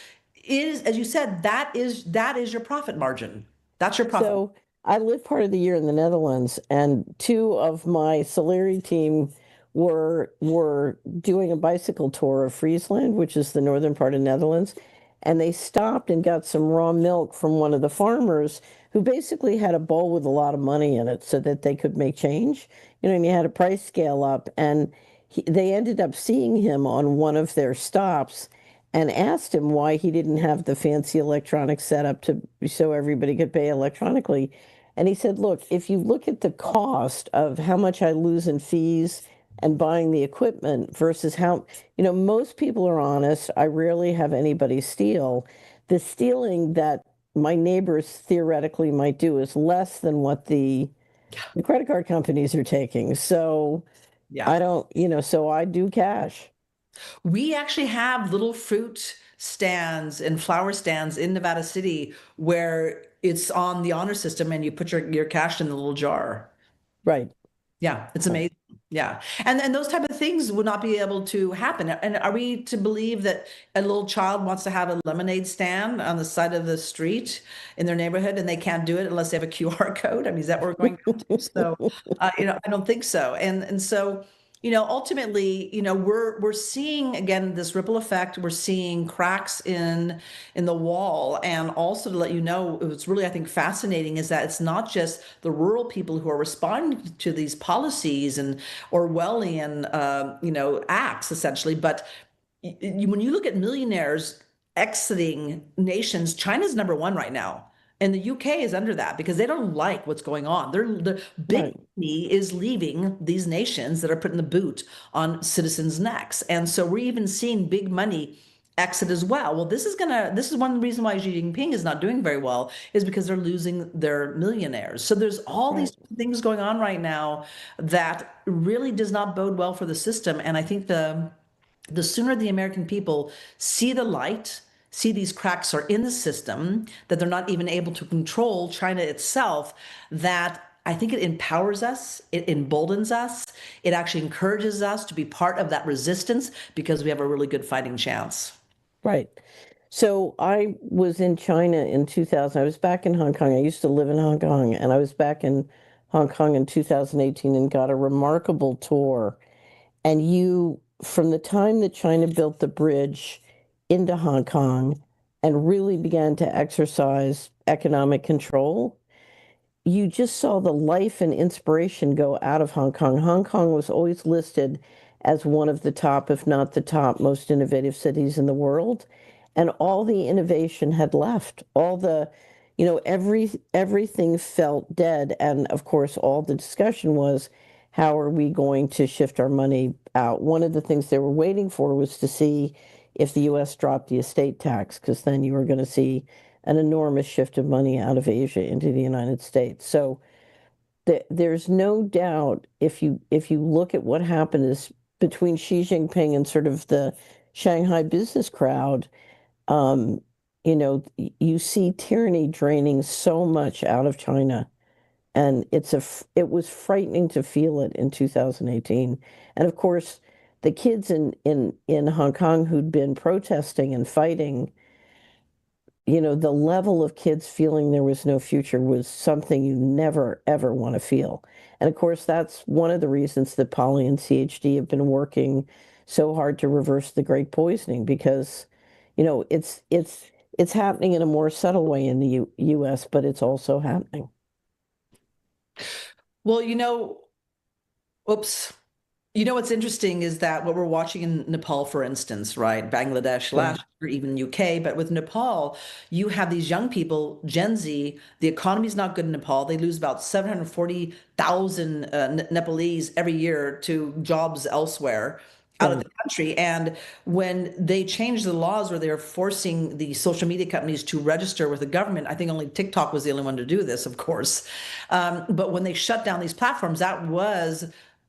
is, as you said, that is your profit margin. That's your profit. So I lived part of the year in the Netherlands, and two of my Solari team were doing a bicycle tour of Friesland, which is the northern part of Netherlands, and they stopped and got some raw milk from one of the farmers who basically had a bowl with a lot of money in it so that they could make change. And you had a price scale up, and they ended up seeing him on one of their stops and asked him why he didn't have the fancy electronic setup so everybody could pay electronically. And he said, look, if you look at the cost of how much I lose in fees and buying the equipment versus how, most people are honest. I rarely have anybody steal. The stealing that my neighbors theoretically might do is less than what the credit card companies are taking. So Yeah. I don't, so I do cash. We actually have little fruit stands and flower stands in Nevada City where it's on the honor system and you put your cash in the little jar. Right. Yeah, it's amazing. Yeah. And those type of things would not be able to happen. And are we to believe that a little child wants to have a lemonade stand on the side of the street in their neighborhood and they can't do it unless they have a QR code? I mean, is that what we're going to? So, I don't think so. And so, ultimately, we're seeing again this ripple effect. We're seeing cracks in the wall, and also to let you know, what's really I think fascinating is that it's not just the rural people who are responding to these policies and Orwellian, acts essentially, but when you look at millionaires exiting nations, China's number one right now. And the UK is under that because they don't like what's going on. The big Right. money is leaving these nations that are putting the boot on citizens' necks. And so we're even seeing big money exit as well. Well, this is one reason why Xi Jinping is not doing very well is because they're losing their millionaires. So there's all these things going on right now that really does not bode well for the system. And I think the sooner the American people see the light, see these cracks are in the system, that they're not even able to control China itself, that I think it empowers us, it emboldens us, it actually encourages us to be part of that resistance because we have a really good fighting chance. Right. So I was in China in 2000. I was back in Hong Kong. I used to live in Hong Kong, and I was back in Hong Kong in 2018 and got a remarkable tour. And from the time that China built the bridge into Hong Kong and really began to exercise economic control, you just saw the life and inspiration go out of Hong Kong. Hong Kong was always listed as one of the top, if not the top, most innovative cities in the world. And all the innovation had left. Everything felt dead. And of course, all the discussion was, how are we going to shift our money out? One of the things they were waiting for was to see if the US dropped the estate tax, because then you were going to see an enormous shift of money out of Asia into the United States. So there's no doubt, if you look at what happened is between Xi Jinping and sort of the Shanghai business crowd, you see tyranny draining so much out of China. And it was frightening to feel it in 2018. And of course, the kids in Hong Kong who'd been protesting and fighting, the level of kids feeling there was no future was something you never, ever want to feel. And of course, that's one of the reasons that Polly and CHD have been working so hard to reverse the great poisoning, because, it's happening in a more subtle way in the US, but it's also happening. Well, oops. What's interesting is that what we're watching in Nepal, for instance, right? Bangladesh last year, even UK, but with Nepal, you have these young people, Gen Z, the economy's not good in Nepal. They lose about 740,000 Nepalese every year to jobs elsewhere out of the country. And when they changed the laws where they're forcing the social media companies to register with the government, I think only TikTok was the only one to do this, of course. But when they shut down these platforms, that was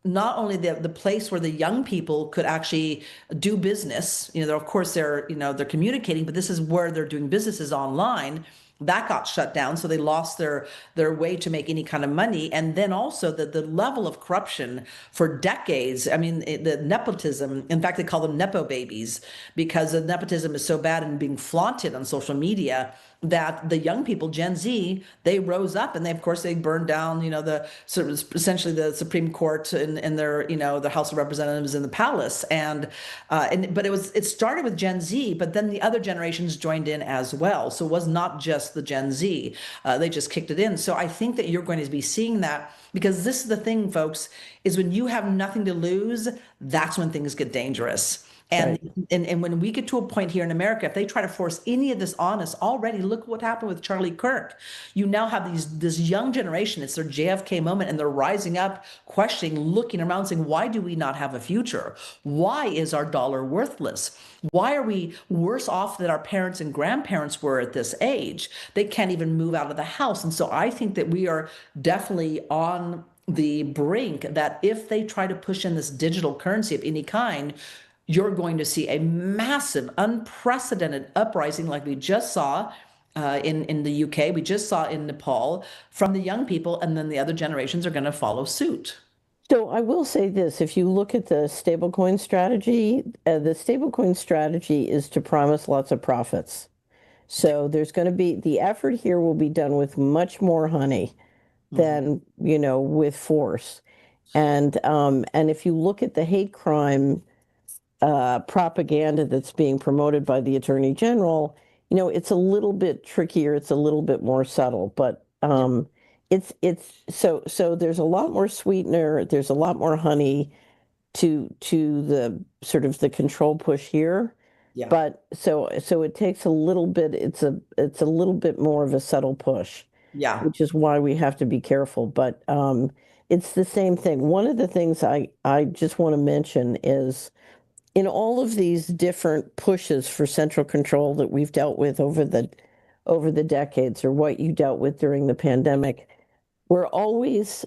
not only the place where the young people could actually do business. Of course they're communicating, but this is where they're doing businesses online. That got shut down, so they lost their way to make any kind of money. And then also the level of corruption for decades. I mean, the nepotism. In fact, they call them nepo babies because the nepotism is so bad and being flaunted on social media that the young people, Gen Z, they rose up and of course they burned down, the sort of essentially the Supreme Court and their, the House of Representatives in the palace. But it started with Gen Z, but then the other generations joined in as well. So it was not just the Gen Z. They just kicked it in. So I think that you're going to be seeing that, because this is the thing, folks, is when you have nothing to lose, that's when things get dangerous. And, Right. and when we get to a point here in America, if they try to force any of this on us already, look what happened with Charlie Kirk. You now have this young generation, it's their JFK moment, and they're rising up, questioning, looking around, saying, why do we not have a future? Why is our dollar worthless? Why are we worse off than our parents and grandparents were at this age? They can't even move out of the house. And so I think that we are definitely on the brink that if they try to push in this digital currency of any kind, you're going to see a massive, unprecedented uprising like we just saw in the UK, we just saw in Nepal from the young people, and then the other generations are going to follow suit. So I will say this, if you look at the stablecoin strategy, the stablecoin strategy is to promise lots of profits. So there's going to be, the effort here will be done with much more honey than, with force. And if you look at the hate crime propaganda that's being promoted by the Attorney General, it's a little bit trickier. It's a little bit more subtle, but it's so there's a lot more sweetener. There's a lot more honey to the sort of the control push here. Yeah. But so it takes a little bit. It's a little bit more of a subtle push. Yeah. Which is why we have to be careful. But it's the same thing. One of the things I just want to mention is, in all of these different pushes for central control that we've dealt with over the decades, or what you dealt with during the pandemic, we're always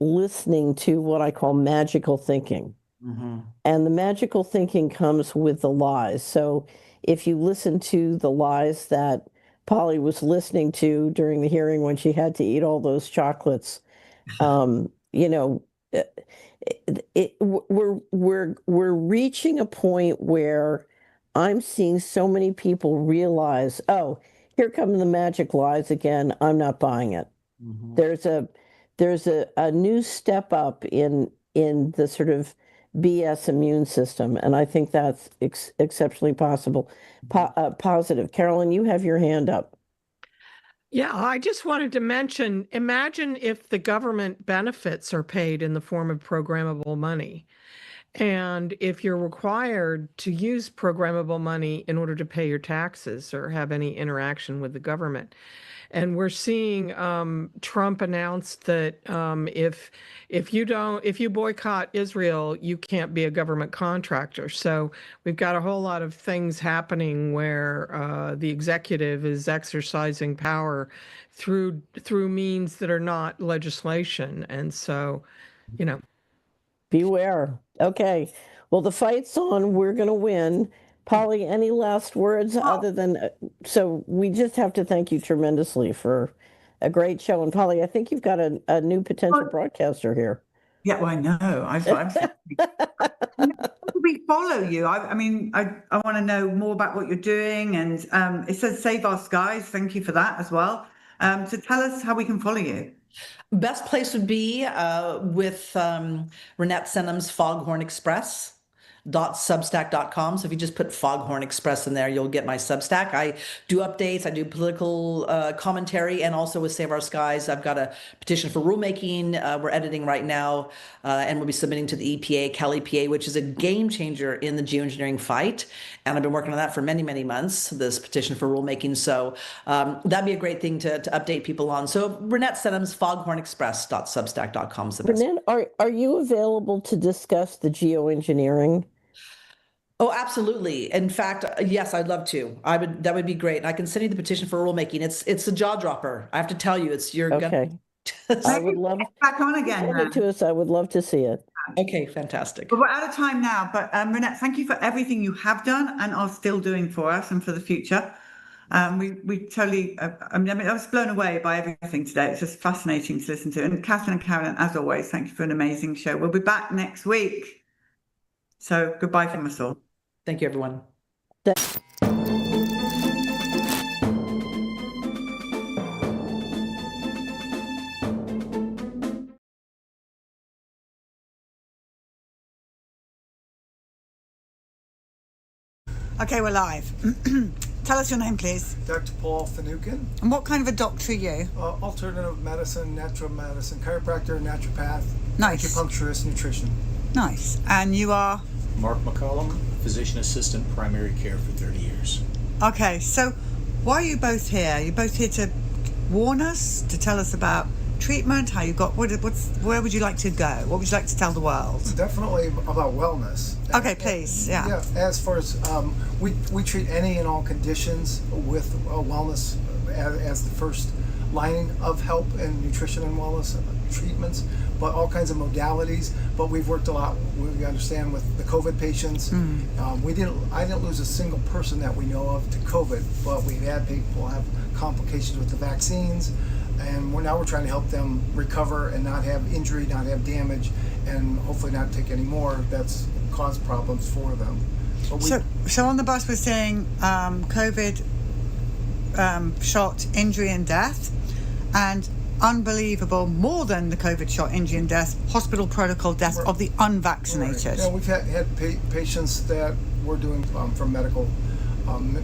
listening to what I call magical thinking. Mm-hmm. And the magical thinking comes with the lies. So if you listen to the lies that Polly was listening to during the hearing when she had to eat all those chocolates, we're reaching a point where I'm seeing so many people realize, oh, here come the magic lies again. I'm not buying it. Mm-hmm. There's a new step up in the sort of BS immune system, and I think that's exceptionally positive. Carolyn, you have your hand up. Yeah, I just wanted to mention, imagine if the government benefits are paid in the form of programmable money. And if you're required to use programmable money in order to pay your taxes or have any interaction with the government. And we're seeing Trump announced that if you boycott Israel, you can't be a government contractor. So we've got a whole lot of things happening where the executive is exercising power through means that are not legislation. And so, Beware. Okay. Well, the fight's on. We're going to win. Polly, any last words other than, so we just have to thank you tremendously for a great show. And Polly, I think you've got a new potential broadcaster here. Yeah, well, I know. I'm saying. How do we follow you? I mean, I want to know more about what you're doing. And it says Save Our Skies. Thank you for that as well. So tell us how we can follow you. Best place would be with Reinette Senum's Foghorn Express. .substack.com. So if you just put Foghorn Express in there, you'll get my Substack. I do updates, I do political commentary, and also with Save Our Skies, I've got a petition for rulemaking we're editing right now, and we'll be submitting to the EPA, Cal EPA, which is a game changer in the geoengineering fight. And I've been working on that for many, many months, this petition for rulemaking. So that'd be a great thing to update people on. So Reinette Senum's foghornexpress.substack.com is the best. Reinette, are you available to discuss the geoengineering? Oh, absolutely. In fact, yes, I'd love to. That would be great. I can send you the petition for rulemaking. It's a jaw dropper. I have to tell you, you're okay. I would love back on again. Send it to us. I would love to see it. Okay, fantastic. But we're out of time now. But Reinette, thank you for everything you have done and are still doing for us and for the future. We totally. I was blown away by everything today. It's just fascinating to listen to. And Catherine and Carolyn, as always, thank you for an amazing show. We'll be back next week. So goodbye from us all. Thank you, everyone. Okay, we're live. Tell us your name, please. Dr. Paul Finucane. And what kind of a doctor are you? Alternative medicine, natural medicine, chiropractor, naturopath, Nice. acupuncturist, nutrition. Nice. And you are? Mark McCollum, physician assistant, primary care for 30 years. Okay, so why are you both here? You're both here to warn us, to tell us about treatment, how you got, where would you like to go? What would you like to tell the world? Definitely about wellness. Okay, please, yeah. Yeah, as far as, we treat any and all conditions with wellness as the first line of help in nutrition and wellness treatments, but all kinds of modalities. But we've worked a lot, we understand, with the COVID patients. I didn't lose a single person that we know of to COVID, but we've had people have complications with the vaccines, and now we're trying to help them recover and not have injury, not have damage, and hopefully not take any more that's caused problems for them. So on the bus we're saying COVID, shot, injury and death, and unbelievable, more than the COVID shot, injury and death, hospital protocol death of the unvaccinated. Yeah, we've had patients that we're doing from medical,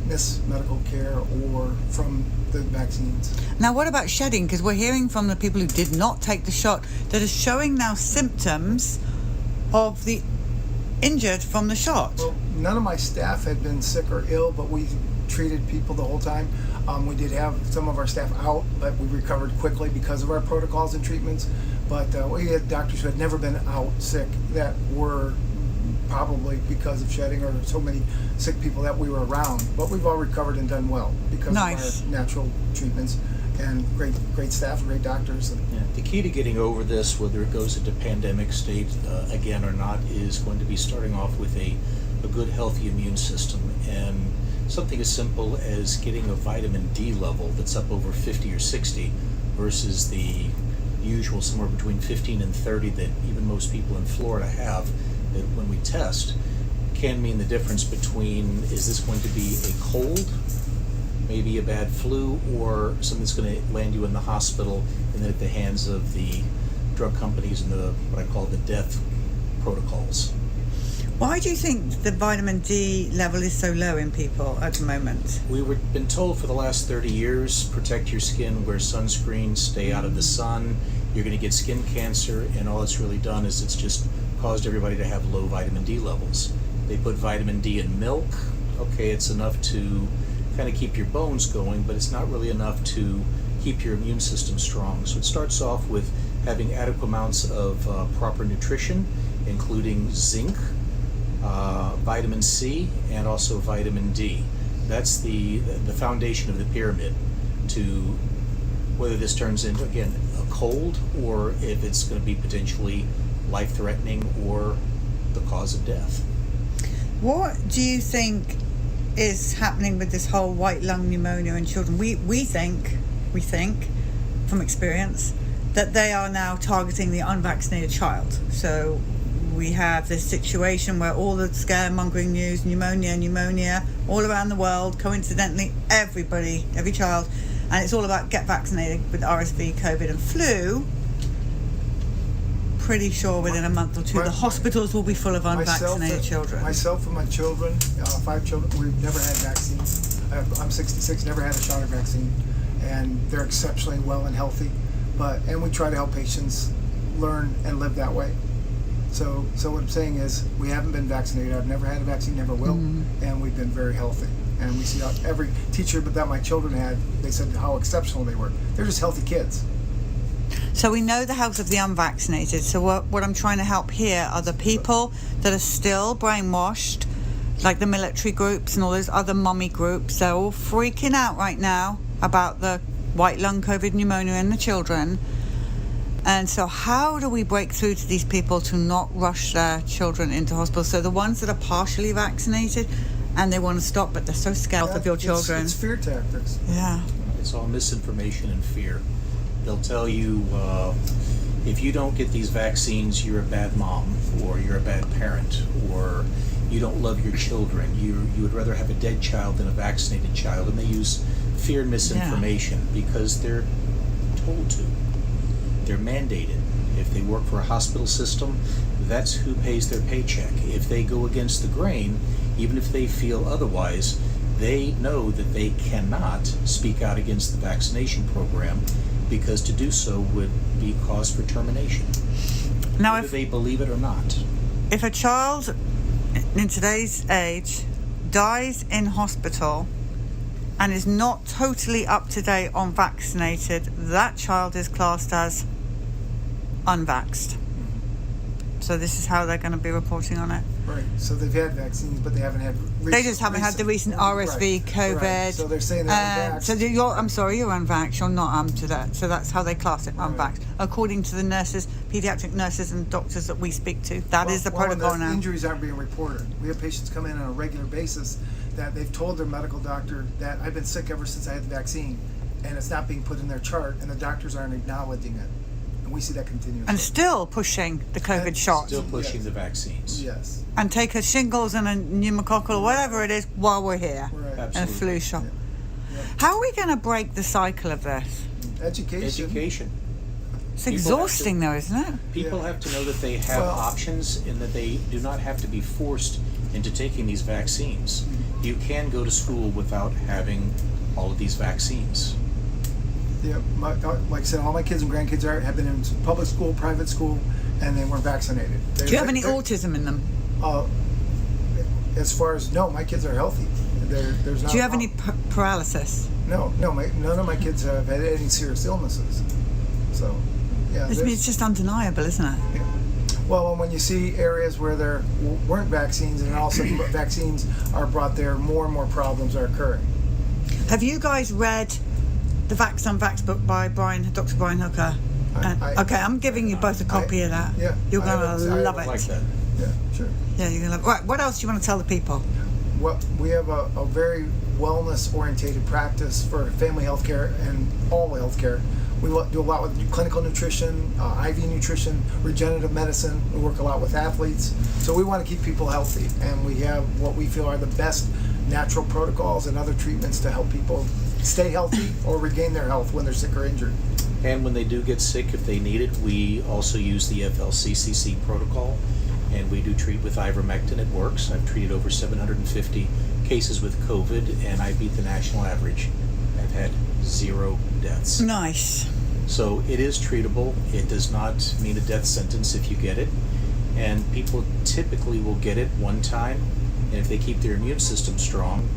missed medical care or from the vaccines. Now, what about shedding? Because we're hearing from the people who did not take the shot that are showing now symptoms of the injured from the shot. Well, none of my staff had been sick or ill, but we treated people the whole time. We did have some of our staff out, but we recovered quickly because of our protocols and treatments. But we had doctors who had never been out sick that were probably because of shedding or so many sick people that we were around. But we've all recovered and done well because of our natural treatments and great staff and great doctors. Yeah. The key to getting over this, whether it goes into pandemic state again or not, is going to be starting off with a good, healthy immune system. And something as simple as getting a vitamin D level that's up over 50 or 60 versus the usual somewhere between 15 and 30 that even most people in Florida have, that when we test, can mean the difference between, is this going to be a cold, maybe a bad flu, or something that's going to land you in the hospital and then at the hands of the drug companies and the what I call the death protocols. Why do you think the vitamin D level is so low in people at the moment? We've been told for the last 30 years, protect your skin, wear sunscreen, stay out of the sun, you're going to get skin cancer, and all it's really done is it's just caused everybody to have low vitamin D levels. They put vitamin D in milk. Okay, it's enough to kind of keep your bones going, but it's not really enough to keep your immune system strong. So it starts off with having adequate amounts of proper nutrition, including zinc, vitamin C, and also vitamin D. That's the foundation of the pyramid to whether this turns into, again, a cold or if it's going to be potentially life-threatening or the cause of death. What do you think is happening with this whole white lung pneumonia in children? We think from experience that they are now targeting the unvaccinated child. So we have this situation where all the scaremongering news, pneumonia, all around the world, coincidentally, every child, and it's all about get vaccinated with RSV, COVID, and flu. Pretty sure within a month or two, the hospitals will be full of unvaccinated children. Myself and my children, 5 children, we've never had vaccines. I'm 66, never had a shot of vaccine, and they're exceptionally well and healthy. And we try to help patients learn and live that way. So what I'm saying is, we haven't been vaccinated. I've never had a vaccine, never will, and we've been very healthy. And we see every teacher that my children had, they said how exceptional they were. They're just healthy kids. So we know the health of the unvaccinated. So what I'm trying to help here are the people that are still brainwashed, like the military groups and all those other mummy groups. They're all freaking out right now about the white lung COVID pneumonia in the children. And so how do we break through to these people to not rush their children into hospital? So the ones that are partially vaccinated and they want to stop, but they're so scared of your children. It's fear tactics. Yeah. It's all misinformation and fear. They'll tell you, if you don't get these vaccines, you're a bad mom, or you're a bad parent, or you don't love your children. You would rather have a dead child than a vaccinated child. And they use fear and misinformation because they're told to. They're mandated. If they work for a hospital system, that's who pays their paycheck. If they go against the grain, even if they feel otherwise, they know that they cannot speak out against the vaccination program, because to do so would be cause for termination, now, whether they believe it or not. If a child in today's age dies in hospital and is not totally up to date on vaccinated, that child is classed as unvaxxed. So this is how they're going to be reporting on it. Right. So they've had vaccines, but they haven't had. They just haven't had the recent RSV, COVID. Right. So they're saying they're unvaxxed. So I'm sorry, you're unvaxxed. You're not to that. So that's how they class it, unvaxxed, according to the nurses, pediatric nurses, and doctors that we speak to. That is the protocol now. Injuries aren't being reported. We have patients come in on a regular basis that they've told their medical doctor that I've been sick ever since I had the vaccine, and it's not being put in their chart, and the doctors aren't acknowledging it. And we see that continuously. And still pushing the COVID shot. Still pushing the vaccines. Yes. And take a shingles and a pneumococcal, whatever it is, while we're here. Right. And a flu shot. Yeah. How are we going to break the cycle of this? Education. It's exhausting, though, isn't it? People have to know that they have options and that they do not have to be forced into taking these vaccines. You can go to school without having all of these vaccines. Yeah, like I said, all my kids and grandkids have been in public school, private school, and they weren't vaccinated. Do you have any autism in them? As far as, no, my kids are healthy. There's not. Do you have any paralysis? No, none of my kids have had any serious illnesses. So, yeah. It's just undeniable, isn't it? Yeah. Well, when you see areas where there weren't vaccines, and all of a sudden vaccines are brought there, more and more problems are occurring. Have you guys read the Vax Unvax book by Dr. Brian Hooker? Okay, I'm giving you both a copy of that. Yeah. You're going to love it. Like that. Yeah, sure. Yeah, you're going to love it. Right, what else do you want to tell the people? Well, we have a very wellness-orientated practice for family healthcare and all healthcare. We do a lot with clinical nutrition, IV nutrition, regenerative medicine. We work a lot with athletes. So we want to keep people healthy, and we have what we feel are the best natural protocols and other treatments to help people stay healthy or regain their health when they're sick or injured. And when they do get sick, if they need it, we also use the FLCCC protocol, and we do treat with ivermectin. It works. I've treated over 750 cases with COVID, and I beat the national average. I've had 0 deaths. Nice. So it is treatable. It does not mean a death sentence if you get it, and people typically will get it one time, and if they keep their immune system strong.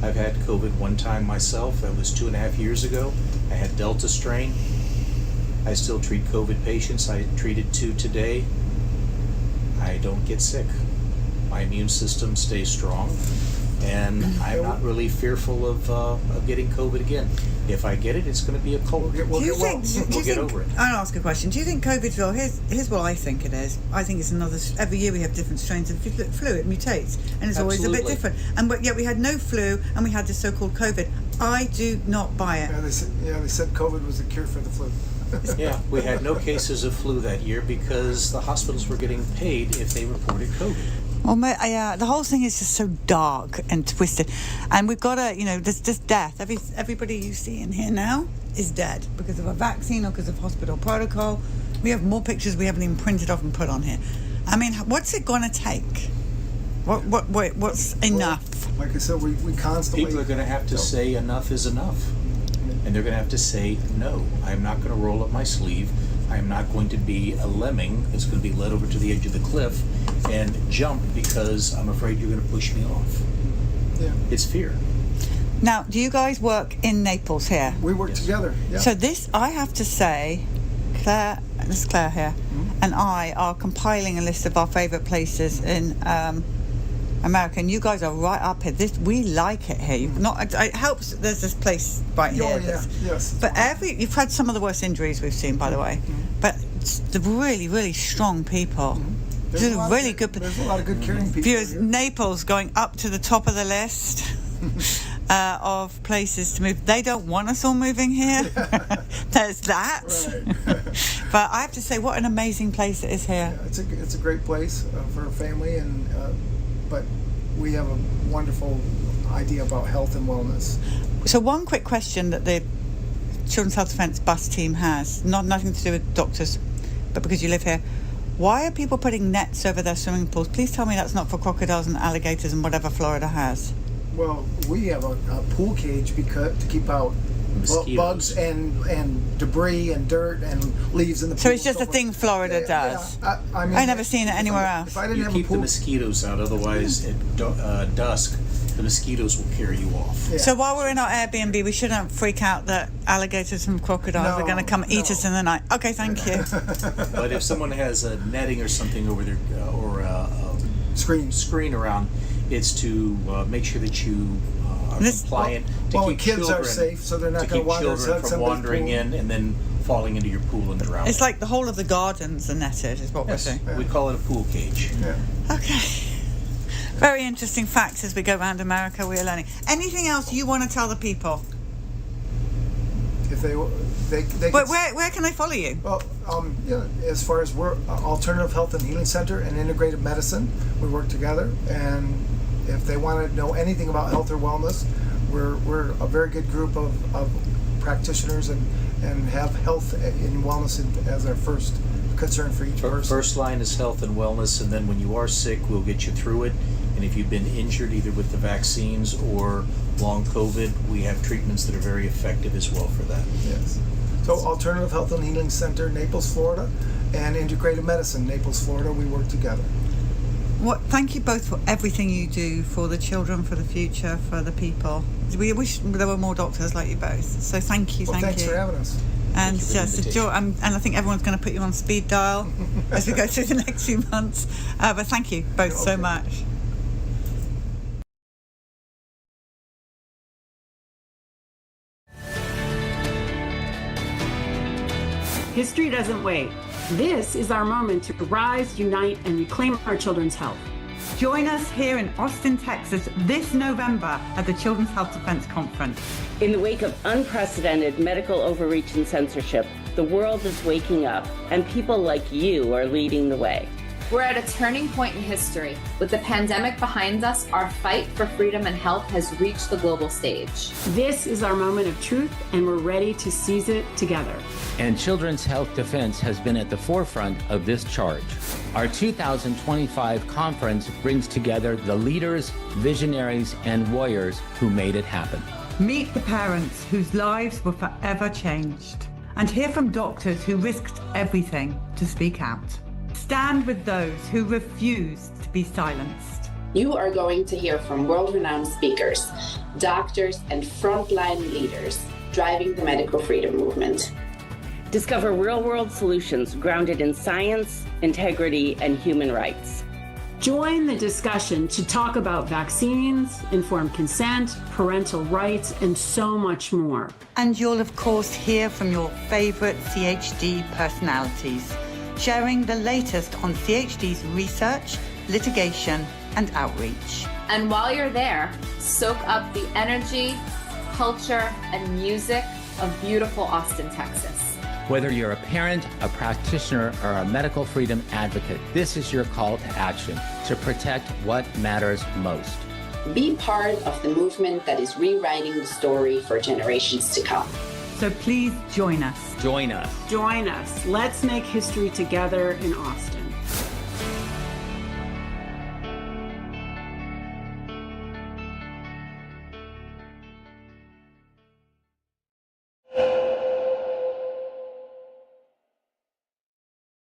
I've had COVID one time myself. That was 2.5 years ago. I had Delta strain. I still treat COVID patients. I treated 2 today. I don't get sick. My immune system stays strong, and I'm not really fearful of getting COVID again. If I get it, it's going to be a cold. We'll get over it. I'll ask a question. Do you think COVID's real? Here's what I think it is. I think it's another. Every year we have different strains of flu. It mutates, and it's always a bit different. And yet we had no flu, and we had this so-called COVID. I do not buy it. Yeah, they said COVID was the cure for the flu. Yeah, we had no cases of flu that year because the hospitals were getting paid if they reported COVID. Well, the whole thing is just so dark and twisted, and we've got to, there's just death. Everybody you see in here now is dead because of a vaccine or because of hospital protocol. We have more pictures we haven't even printed off and put on here. I mean, what's it going to take? What's enough? Like I said, we constantly... People are going to have to say enough is enough. And they're going to have to say, no, I'm not going to roll up my sleeve. I am not going to be a lemming that's going to be led over to the edge of the cliff and jump because I'm afraid you're going to push me off. Yeah. It's fear. Now, do you guys work in Naples here? We work together. Yeah. So this, I have to say, Claire, this is Claire here, and I are compiling a list of our favourite places in America, and you guys are right up here. We like it here. It helps. There's this place right here. Oh, yeah. Yes. But you've had some of the worst injuries we've seen, by the way. But it's the really, really strong people. There's a lot of good caring people here. Naples going up to the top of the list of places to move. They don't want us all moving here. There's that. Right. But I have to say, what an amazing place it is here. Yeah, it's a great place for a family, and but we have a wonderful idea about health and wellness. So one quick question that the Children's Health Defence bus team has, nothing to do with doctors, but because you live here, why are people putting nets over their swimming pools? Please tell me that's not for crocodiles and alligators and whatever Florida has. Well, we have a pool cage to keep out bugs and debris and dirt and leaves in the pool. So it's just a thing Florida does. Yeah, I mean, I've never seen it anywhere else. If I didn't You have keep a pool, the mosquitoes out, otherwise at dusk, the mosquitoes will carry you off. Yeah. So while we're in our Airbnb, we shouldn't freak out that alligators and crocodiles are going to come eat us in the night. Okay, thank you. But if someone has a netting or something over their or a screen around, it's to make sure that you are compliant to keep kids children are safe, so they're not going to wander children from wandering in and then falling into your pool and drowning. It's like the whole of the gardens are netted, is what we're saying. We call it a pool cage. Yeah. Okay. Very interesting facts as we go around America. We are learning. Anything else you want to tell the people? If they But where can they follow you? Well, as far as we're Alternative Health and Healing Center and Integrative Medicine, we work together. And if they want to know anything about health or wellness, we're a very good group of practitioners and have health and wellness as our first concern for each person. First line is health and wellness, and then when you are sick, we'll get you through it. And if you've been injured either with the vaccines or long COVID, we have treatments that are very effective as well for that. Yes. So Alternative Health and Healing Center, Naples, Florida, and Integrative Medicine, Naples, Florida, we work together. Thank you both for everything you do for the children, for the future, for the people. We wish there were more doctors like you both. So thank you, Thanks for having us. And just a joy. And I think everyone's going to put you on speed dial as we go through the next few months. But thank you both so much. History doesn't wait. This is our moment to rise, unite, and reclaim our children's health. Join us here in Austin, Texas this November at the Children's Health Defense Conference. In the wake of unprecedented medical overreach and censorship, the world is waking up, and people like you are leading the way. We're at a turning point in history. With the pandemic behind us, our fight for freedom and health has reached the global stage. This is our moment of truth, and we're ready to seize it together. And Children's Health Defense has been at the forefront of this charge. Our 2025 conference brings together the leaders, visionaries, and warriors who made it happen. Meet the parents whose lives were forever changed, and hear from doctors who risked everything to speak out. Stand with those who refused to be silenced. You are going to hear from world-renowned speakers, doctors, and frontline leaders driving the medical freedom movement. Discover real-world solutions grounded in science, integrity, and human rights. Join the discussion to talk about vaccines, informed consent, parental rights, and so much more. And you'll, of course, hear from your favorite CHD personalities, sharing the latest on CHD's research, litigation, and outreach. And while you're there, soak up the energy, culture, and music of beautiful Austin, Texas. Whether you're a parent, a practitioner, or a medical freedom advocate, this is your call to action to protect what matters most. Be part of the movement that is rewriting the story for generations to come. So please join us. Join us. Join us. Let's make history together in Austin.